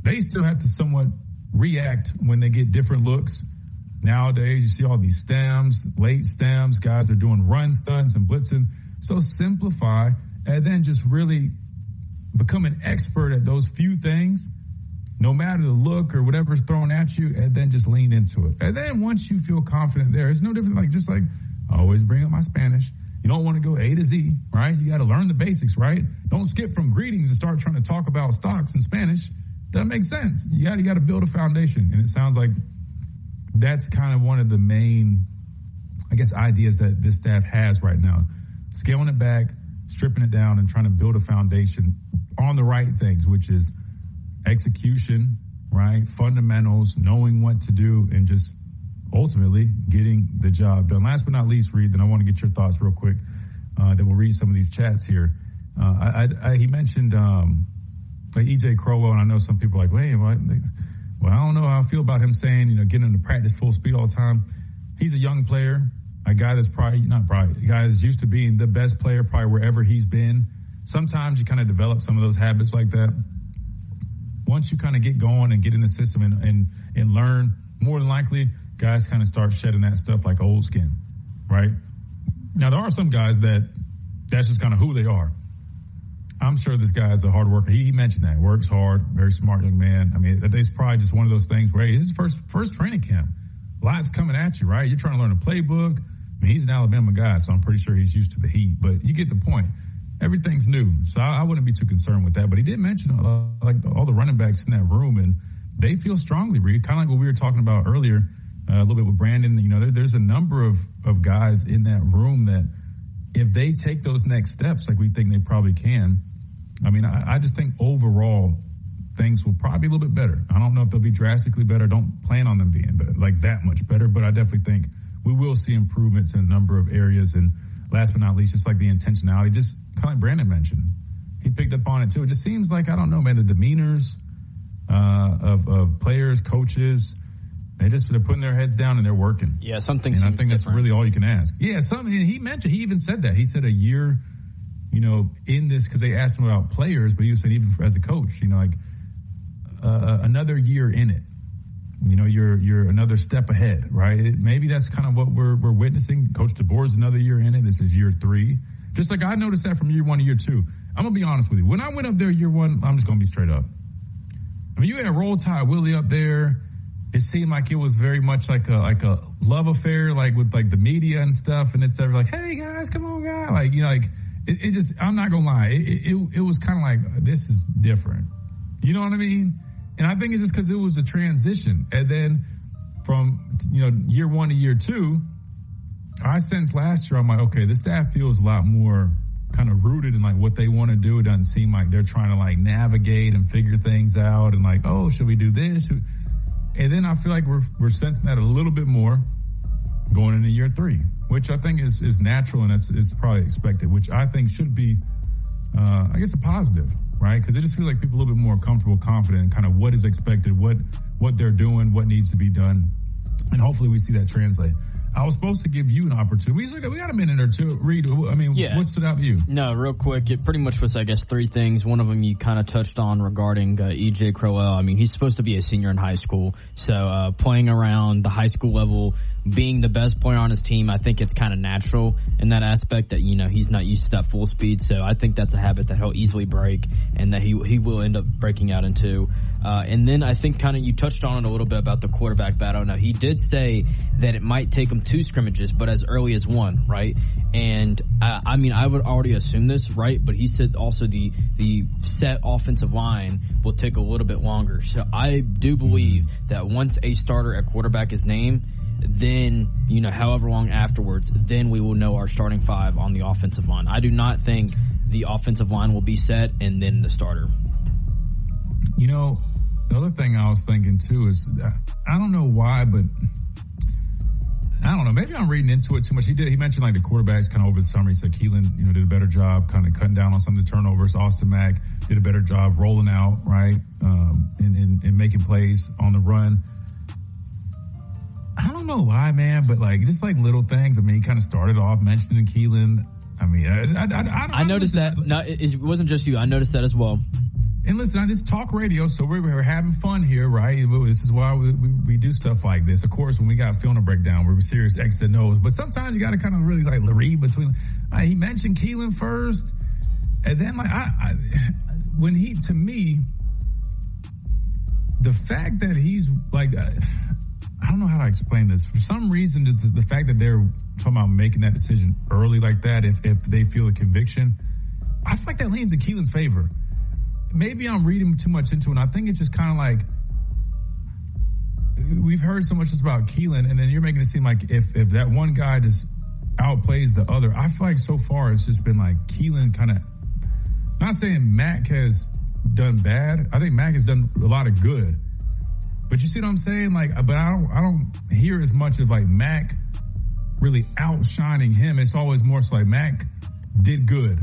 They still have to somewhat react when they get different looks. Nowadays, you see all these stems, late stems, guys are doing run stunts and blitzing. So simplify and then just really become an expert at those few things, no matter the look or whatever's thrown at you, and then just lean into it. And then once you feel confident there, it's no different, I always bring up my Spanish. You don't want to go A to Z, right? You got to learn the basics, right? Don't skip from greetings and start trying to talk about stocks in Spanish. Doesn't make sense. You got to build a foundation. And it sounds like that's kind of one of the main, ideas that this staff has right now. Scaling it back, stripping it down, and trying to build a foundation on the right things, which is execution, right? Fundamentals, knowing what to do, and just ultimately getting the job done. Last but not least, Reed, then I want to get your thoughts real quick. Then we'll read some of these chats here. He mentioned E.J. Crowell, and I know some people are like, wait, what? Well, I don't know how I feel about him saying, getting him to practice full speed all the time. He's a young player, a guy that's a guy that's used to being the best player probably wherever he's been. Sometimes you kind of develop some of those habits like that. Once you kind of get going and get in the system and learn, more than likely, guys kind of start shedding that stuff like old skin, right? Now, there are some guys that's just kind of who they are. I'm sure this guy is a hard worker. He mentioned that. Works hard, very smart young man. It's probably just one of those things where, hey, this is his first training camp. Lots coming at you, right? You're trying to learn a playbook. He's an Alabama guy, so I'm pretty sure he's used to the heat. But you get the point. Everything's new, so I wouldn't be too concerned with that. But he did mention all the running backs in that room, and they feel strongly, Reed. Kind of like what we were talking about earlier, a little bit with Brandon. There's a number of guys in that room that if they take those next steps, like we think they probably can, I just think overall things will probably be a little bit better. I don't know if they'll be drastically better. Don't plan on them being that much better, but I definitely think we will see improvements in a number of areas. And last but not least, just like the intentionality, just kind of like Brandon mentioned, he picked up on it too. It just seems like, I don't know, man, the demeanors of players, coaches, they're putting their heads down and they're working. Yeah, something seems different. I think that's really all you can ask. Yeah, he mentioned, he even said that. He said a year, in this, because they asked him about players, but he said even as a coach, another year in it. You're another step ahead, right? Maybe that's kind of what we're witnessing. Coach DeBoer's another year in it. This is year 3. Just like I noticed that from year 1 to year 2. I'm going to be honest with you. When I went up there year 1, I'm just going to be straight up. You had Roll Tide Willie up there.
it seemed like it was very much like a love affair, like with like the media and stuff. And it's ever like, hey guys, come on, guys. Like, you know, like it just, I'm not going to lie. It was kind of like, this is different. You know what I mean? And I think it's just because it was a transition. And then from, you know, year 1 to year 2, I sensed last year, I'm like, okay, the staff feels a lot more kind of rooted in like what they want to do. It doesn't seem like they're trying to like navigate and figure things out and like, oh, should we do this? And then I feel like we're sensing that a little bit more going into year 3, which I think is natural and is probably expected, which I think should be, I guess, a positive, right? Because it just feels like people are a little bit more comfortable, confident in kind of what is expected, what they're doing, what needs to be done. And hopefully we see that translate. I was supposed to give you an opportunity. We got a minute or two. Reed, I mean, what stood out to you?
No, real quick. It pretty much was, I guess, 3 things. One of them you kind of touched on regarding E.J. Crowell. I mean, he's supposed to be a senior in high school. So playing around the high school level, being the best player on his team, I think it's kind of natural in that aspect that, you know, he's not used to that full speed. So I think that's a habit that he'll easily break and that he will end up breaking out into. And then I think kind of you touched on it a little bit about the quarterback battle. Now, he did say that it might take him 2 scrimmages, but as early as 1, right? And I mean, I would already assume this, right? But he said also the set offensive line will take a little bit longer. So I do believe that once a starter at quarterback is named, then, you know, however long afterwards, then we will know our starting 5 on the offensive line. I do not think the offensive line will be set and then the starter.
You know, the other thing I was thinking too is, I don't know why, but I don't know. Maybe I'm reading into it too much. He mentioned like the quarterbacks kind of over the summer. He said Keelan, you know, did a better job kind of cutting down on some of the turnovers. Austin Mack did a better job rolling out, right, and making plays on the run. I don't know why, man, but like just like little things. I mean, he kind of started off mentioning Keelan. I mean, I noticed that.
No, it wasn't just you. I noticed that as well.
And listen, I just talk radio, so we're having fun here, right? This is why we do stuff like this. Of course, when we got film to break down, we're serious X and O's. But sometimes you got to kind of really like read between. He mentioned Keelan first, and then like when he, to me, the fact that he's like, I don't know how to explain this. For some reason, the fact that they're talking about making that decision early like that, if they feel a conviction, I feel like that leans in Keelan's favor. Maybe I'm reading too much into it. And I think it's just kind of like we've heard so much just about Keelan, and then you're making it seem like if that one guy just outplays the other. I feel like so far it's just been like Keelan kind of, not saying Mac has done bad. I think Mac has done a lot of good. But you see what I'm saying? Like, but I don't hear as much of like Mac really outshining him. It's always more so like Mac did good.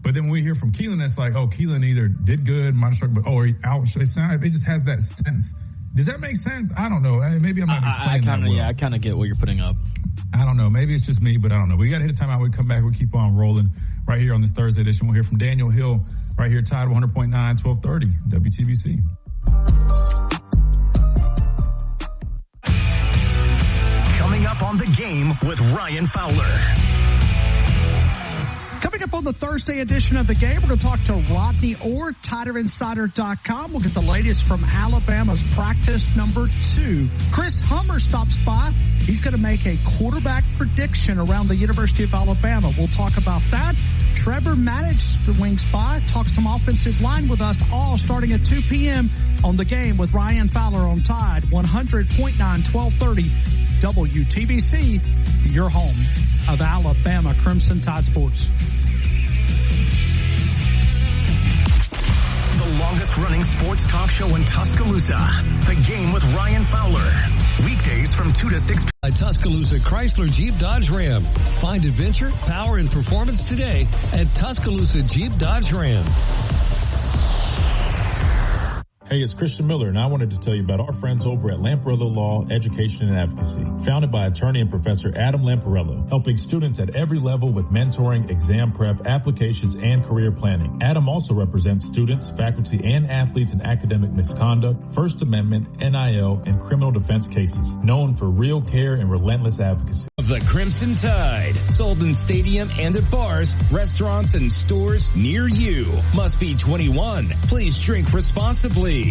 But then when we hear from Keelan, it's like, oh, Keelan either did good, might have struggled, but he it just has that sense. Does that make sense? I don't know. Maybe I'm not explaining that well.
Yeah, I kind of get what you're putting up.
I don't know. Maybe it's just me, but I don't know. We got to hit a timeout. We come back. We keep on rolling right here on this Thursday edition. We'll hear from Daniel Hill right here, Tide 100.9, 1230, WTBC.
Coming up on The Game with Ryan Fowler.
Coming up on the Thursday edition of The Game, we're going to talk to Rodney Orr, TiderInsider.com. We'll get the latest from Alabama's practice number 2. Chris Hummer stops by. He's going to make a quarterback prediction around the University of Alabama. We'll talk about that. Trevor Maddich swings by, talk some offensive line with us, all starting at 2 p.m. on The Game with Ryan Fowler on Tide 100.9, 1230 WTBC, your home of Alabama Crimson Tide Sports.
The longest running sports talk show in Tuscaloosa. The Game with Ryan Fowler. Weekdays from 2 to 6
A Tuscaloosa Chrysler Jeep Dodge Ram. Find adventure, power, and performance today at Tuscaloosa Jeep Dodge Ram.
Hey, it's Christian Miller, and I wanted to tell you about our friends over at Lamparello Law, Education and Advocacy. Founded by attorney and Professor Adam Lamparello, helping students at every level with mentoring, exam prep, applications, and career planning. Adam also represents students, faculty, and athletes in academic misconduct, First Amendment, NIL, and criminal defense cases. Known for real care and relentless advocacy.
The Crimson Tide, sold in stadium and at bars, restaurants, and stores near you. Must be 21. Please drink responsibly.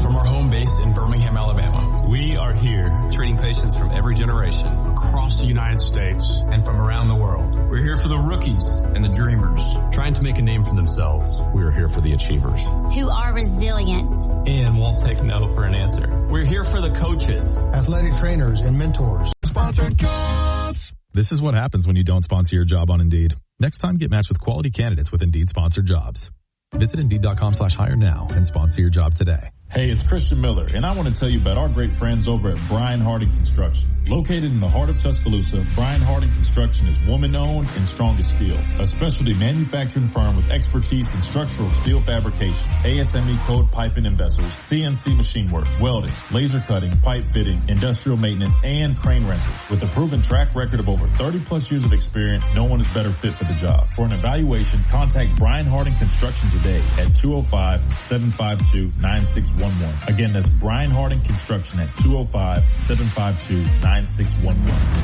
From our home base in Birmingham, Alabama, we are here treating patients from every generation across the United States and from around the world. We're here for the rookies and the dreamers, trying to make a name for themselves. We are here for the achievers,
who are resilient
and won't take no for an answer. We're here for the coaches,
athletic trainers, and mentors.
Sponsored jobs. This is what happens when you don't sponsor your job on Indeed. Next time, get matched with quality candidates with Indeed sponsored jobs. Visit Indeed.com/hire now and sponsor your job today.
Hey, it's Christian Miller, and I want to tell you about our great friends over at Brian Harding Construction. Located in the heart of Tuscaloosa, Brian Harding Construction is woman-owned and strong as steel, a specialty manufacturing firm with expertise in structural steel fabrication, ASME code piping and vessels, CNC machine work, welding, laser cutting, pipe fitting, industrial maintenance, and crane rentals. With a proven track record of over 30-plus years of experience, no one is better fit for the job. For an evaluation, contact Brian Harding Construction today at 205-752-9611. Again, that's Brian Harding Construction at 205-752-9611.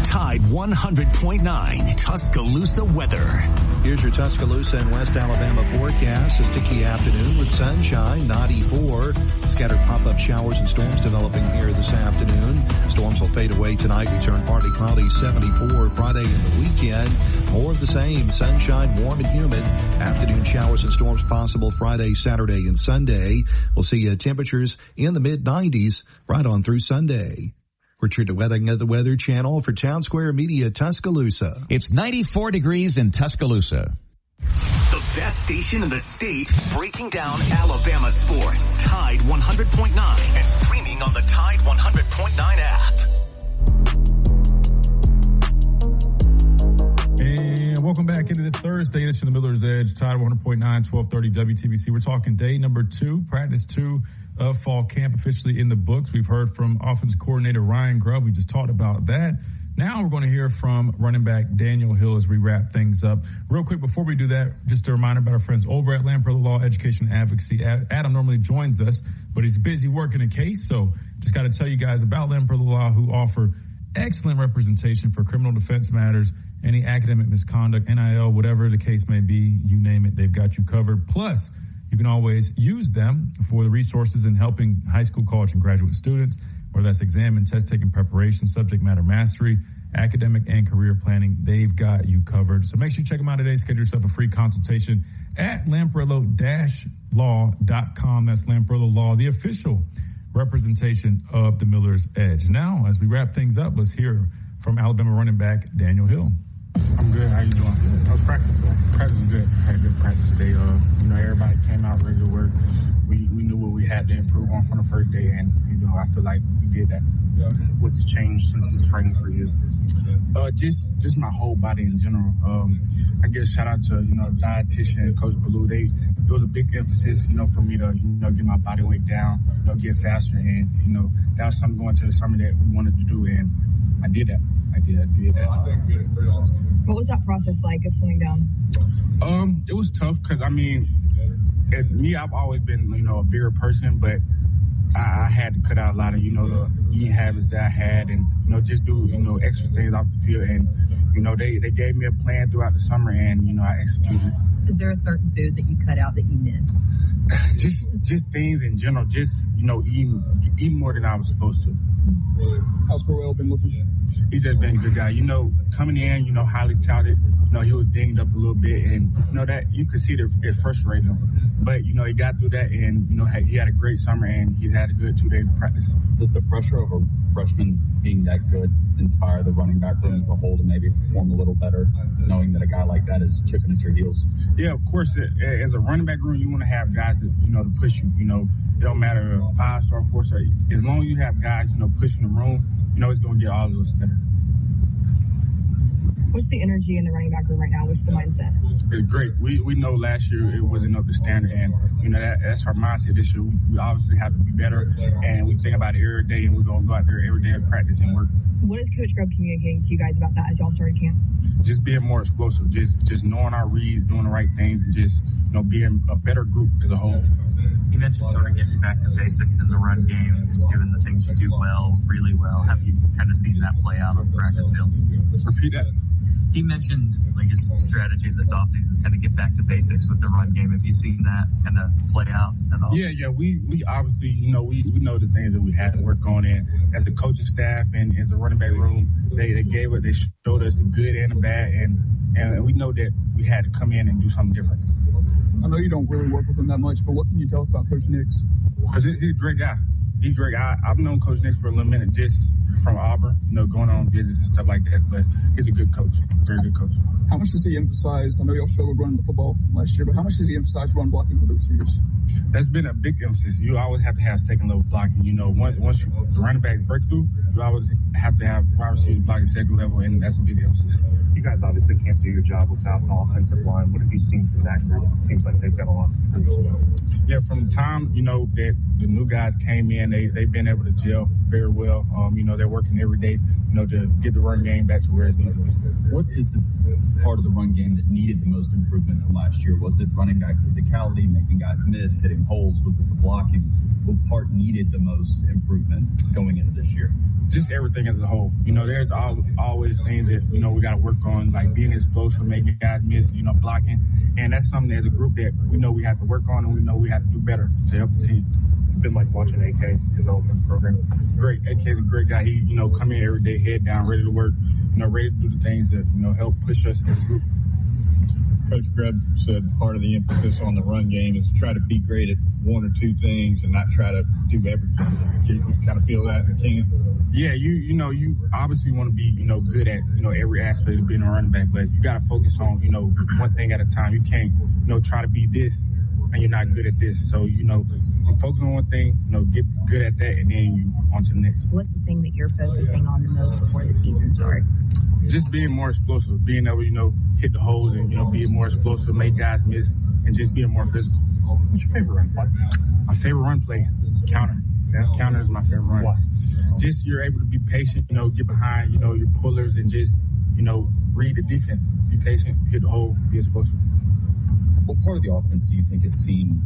Tide 100.9 Tuscaloosa weather.
Here's your Tuscaloosa and West Alabama forecast. A sticky afternoon with sunshine, 94. Scattered pop-up showers and storms developing here this afternoon. Storms will fade away tonight. Return partly cloudy, 74. Friday and the weekend, more of the same. Sunshine, warm and humid. Afternoon showers and storms possible Friday, Saturday, and Sunday. We'll see temperatures in the mid-90s right on through Sunday. We're true to weathering of the Weather Channel for Town Square Media, Tuscaloosa.
It's 94 degrees in Tuscaloosa.
The best station in the state, breaking down Alabama sports. Tide 100.9 and streaming on the Tide 100.9 app.
And welcome back into this Thursday edition of the Miller's Edge, Tide 100.9, 1230 WTBC. We're talking day number 2, practice 2 of fall camp officially in the books. We've heard from offensive coordinator Ryan Grubb. We just talked about that. Now we're going to hear from running back Daniel Hill as we wrap things up. Real quick, before we do that, just a reminder about our friends over at Lamprella Law Education Advocacy. Adam normally joins us, but he's busy working a case, so just got to tell you guys about Lamprella Law, who offer excellent representation for criminal defense matters, any academic misconduct, NIL, whatever the case may be, you name it, they've got you covered. Plus, you can always use them for the resources in helping high school, college, and graduate students, whether that's exam and test taking preparation, subject matter mastery, academic and career planning. They've got you covered. So make sure you check them out today. Schedule yourself a free consultation at lamprello-law.com. That's Lamprello Law, the official representation of the Miller's Edge. Now, as we wrap things up, let's hear from Alabama running back Daniel Hill.
I'm good. How you doing? I was practicing. Practice was good. Had a good practice today. Everybody came out ready to work. We knew what we had to improve on from the first day, and I feel like we did that. What's changed since this training for you? Just my whole body in general. I guess shout out to dietitian and Coach Ballou. It was a big emphasis for me to get my body weight down, get faster, and that was something going to the summer that we wanted to do, and I did that. I did that.
What was that process like of slimming down?
It was tough because I've always been a bigger person, but I had to cut out a lot of the eating habits that I had, and just do extra things off the field, and they gave me a plan throughout the summer, and I executed.
Is there a certain food that you cut out that you miss?
Just things in general, eating more than I was supposed to.
How's Corell been looking?
He's just been a good guy. Coming in, highly touted. He was dinged up a little bit, and that you could see that it frustrated him. But he got through that, and he had a great summer, and he had a good 2 days of practice.
Does the pressure of a freshman being that good inspire the running back room as a whole to maybe perform a little better, knowing that a guy like that is chipping at your heels?
Yeah, of course. As a running back room, you want to have guys that to push you. It don't matter 5-star, 4-star. As long as you have guys pushing the room, it's going to get all of us better.
What's the energy in the running back room right now? What's the mindset?
It's great. We know last year it wasn't up to standard, and that's our mindset this year. We obviously have to be better, and we think about it every day, and we're going to go out there every day and practice and work.
What is Coach Grubb communicating to you guys about that as y'all started camp?
Just being more explosive, just knowing our reads, doing the right things, and just being a better group as a whole.
You mentioned sort of getting back to basics in the run game, just doing the things you do well, really well. Have you kind of seen that play out on the practice field?
Repeat that.
He mentioned his strategy this offseason is kind of get back to basics with the run game. Have you seen that kind of play out at all?
Yeah. We obviously, we know the things that we had to work on. And as the coaching staff and as the running back room, they showed us the good and the bad. And we know that we had to come in and do something different.
I know you don't really work with him that much, but what can you tell us about Coach Nix?
Because he's a great guy. He's great. I've known Coach Nix for a little minute, just from Auburn, going on visits and stuff like that. But he's a good coach, very good coach.
How much does he emphasize? I know y'all struggled running the football last year, but how much does he emphasize run blocking with the receivers?
That's been a big emphasis. You always have to have second level blocking. Once the running back break through, you always have to have wide receivers blocking second level, and that's a big emphasis.
You guys obviously can't do your job without an offensive line. What have you seen from that group? It seems like they've got a lot to do.
Yeah, from the time, that the new guys came in, they've been able to gel very well. They're working every day, to get the run game back to where it needs to be.
What is the part of the run game that needed the most improvement from last year? Was it running back physicality, making guys miss, hitting holes? Was it the blocking? What part needed the most improvement going into this year?
Just everything as a whole. There's always things that, we got to work on, like being explosive, making guys miss, blocking. And that's something as a group that we know we have to work on and we know we have to do better to help the team.
It's been like watching AK development program.
Great. AK's a great guy. He, come in every day, head down, ready to work, ready to do the things that, help push us as a group.
Coach Grubb said part of the emphasis on the run game is to try to be great at one or two things and not try to do everything. You kind of feel that in the team?
Yeah, you obviously want to be, good at, every aspect of being a running back, but you got to focus on, one thing at a time. You can't, try to be this and you're not good at this. So, focus on one thing, get good at that, and then you on to the next.
What's the thing that you're focusing on the most before the season starts?
Just being more explosive, being able, hit the holes and, being more explosive, make guys miss, and just being more physical.
What's your favorite run play?
My favorite run play, counter. Yeah, counter is my favorite run.
Why?
Just you're able to be patient, get behind, your pullers and just, read the defense. Be patient, hit the hole, be explosive.
What part of the offense do you think has gained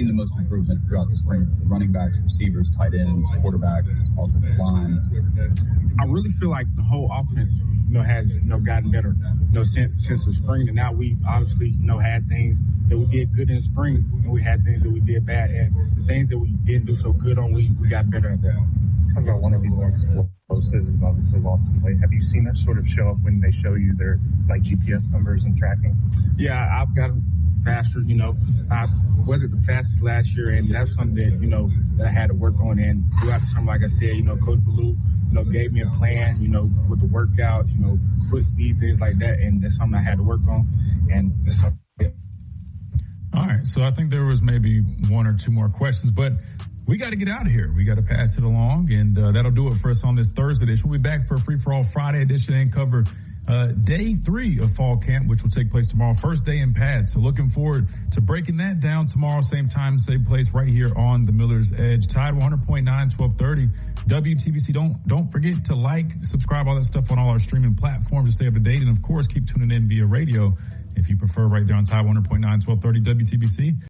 the most improvement throughout the spring? The running backs, receivers, tight ends, quarterbacks, offensive line.
I really feel like the whole offense, has gotten better, since the spring. And now we obviously, had things that we did good in the spring, and we had things that we did bad. And the things that we didn't do so good on, we got better at that.
Talk about one of the more explosive, obviously lost in weight. Have you seen that sort of show up when they show you their GPS numbers and tracking?
Yeah, I've got faster. I wasn't the fastest last year, and that's something that that I had to work on. And throughout the summer, like I said, Coach Ballou, gave me a plan, with the workouts, foot speed, things like that, and that's something I had to work on. And that's something.
All right, so I think there was maybe one or two more questions, but we got to get out of here. We got to pass it along, and that'll do it for us on this Thursday edition. We'll be back for a free-for-all Friday edition and cover day 3 of fall camp, which will take place tomorrow, first day in pads. So looking forward to breaking that down tomorrow, same time, same place, right here on the Miller's Edge. Tide 100.9, 1230 WTBC. Don't forget to like, subscribe, all that stuff on all our streaming platforms to stay up to date. And of course, keep tuning in via radio if you prefer, right there on Tide 100.9, 1230 WTBC.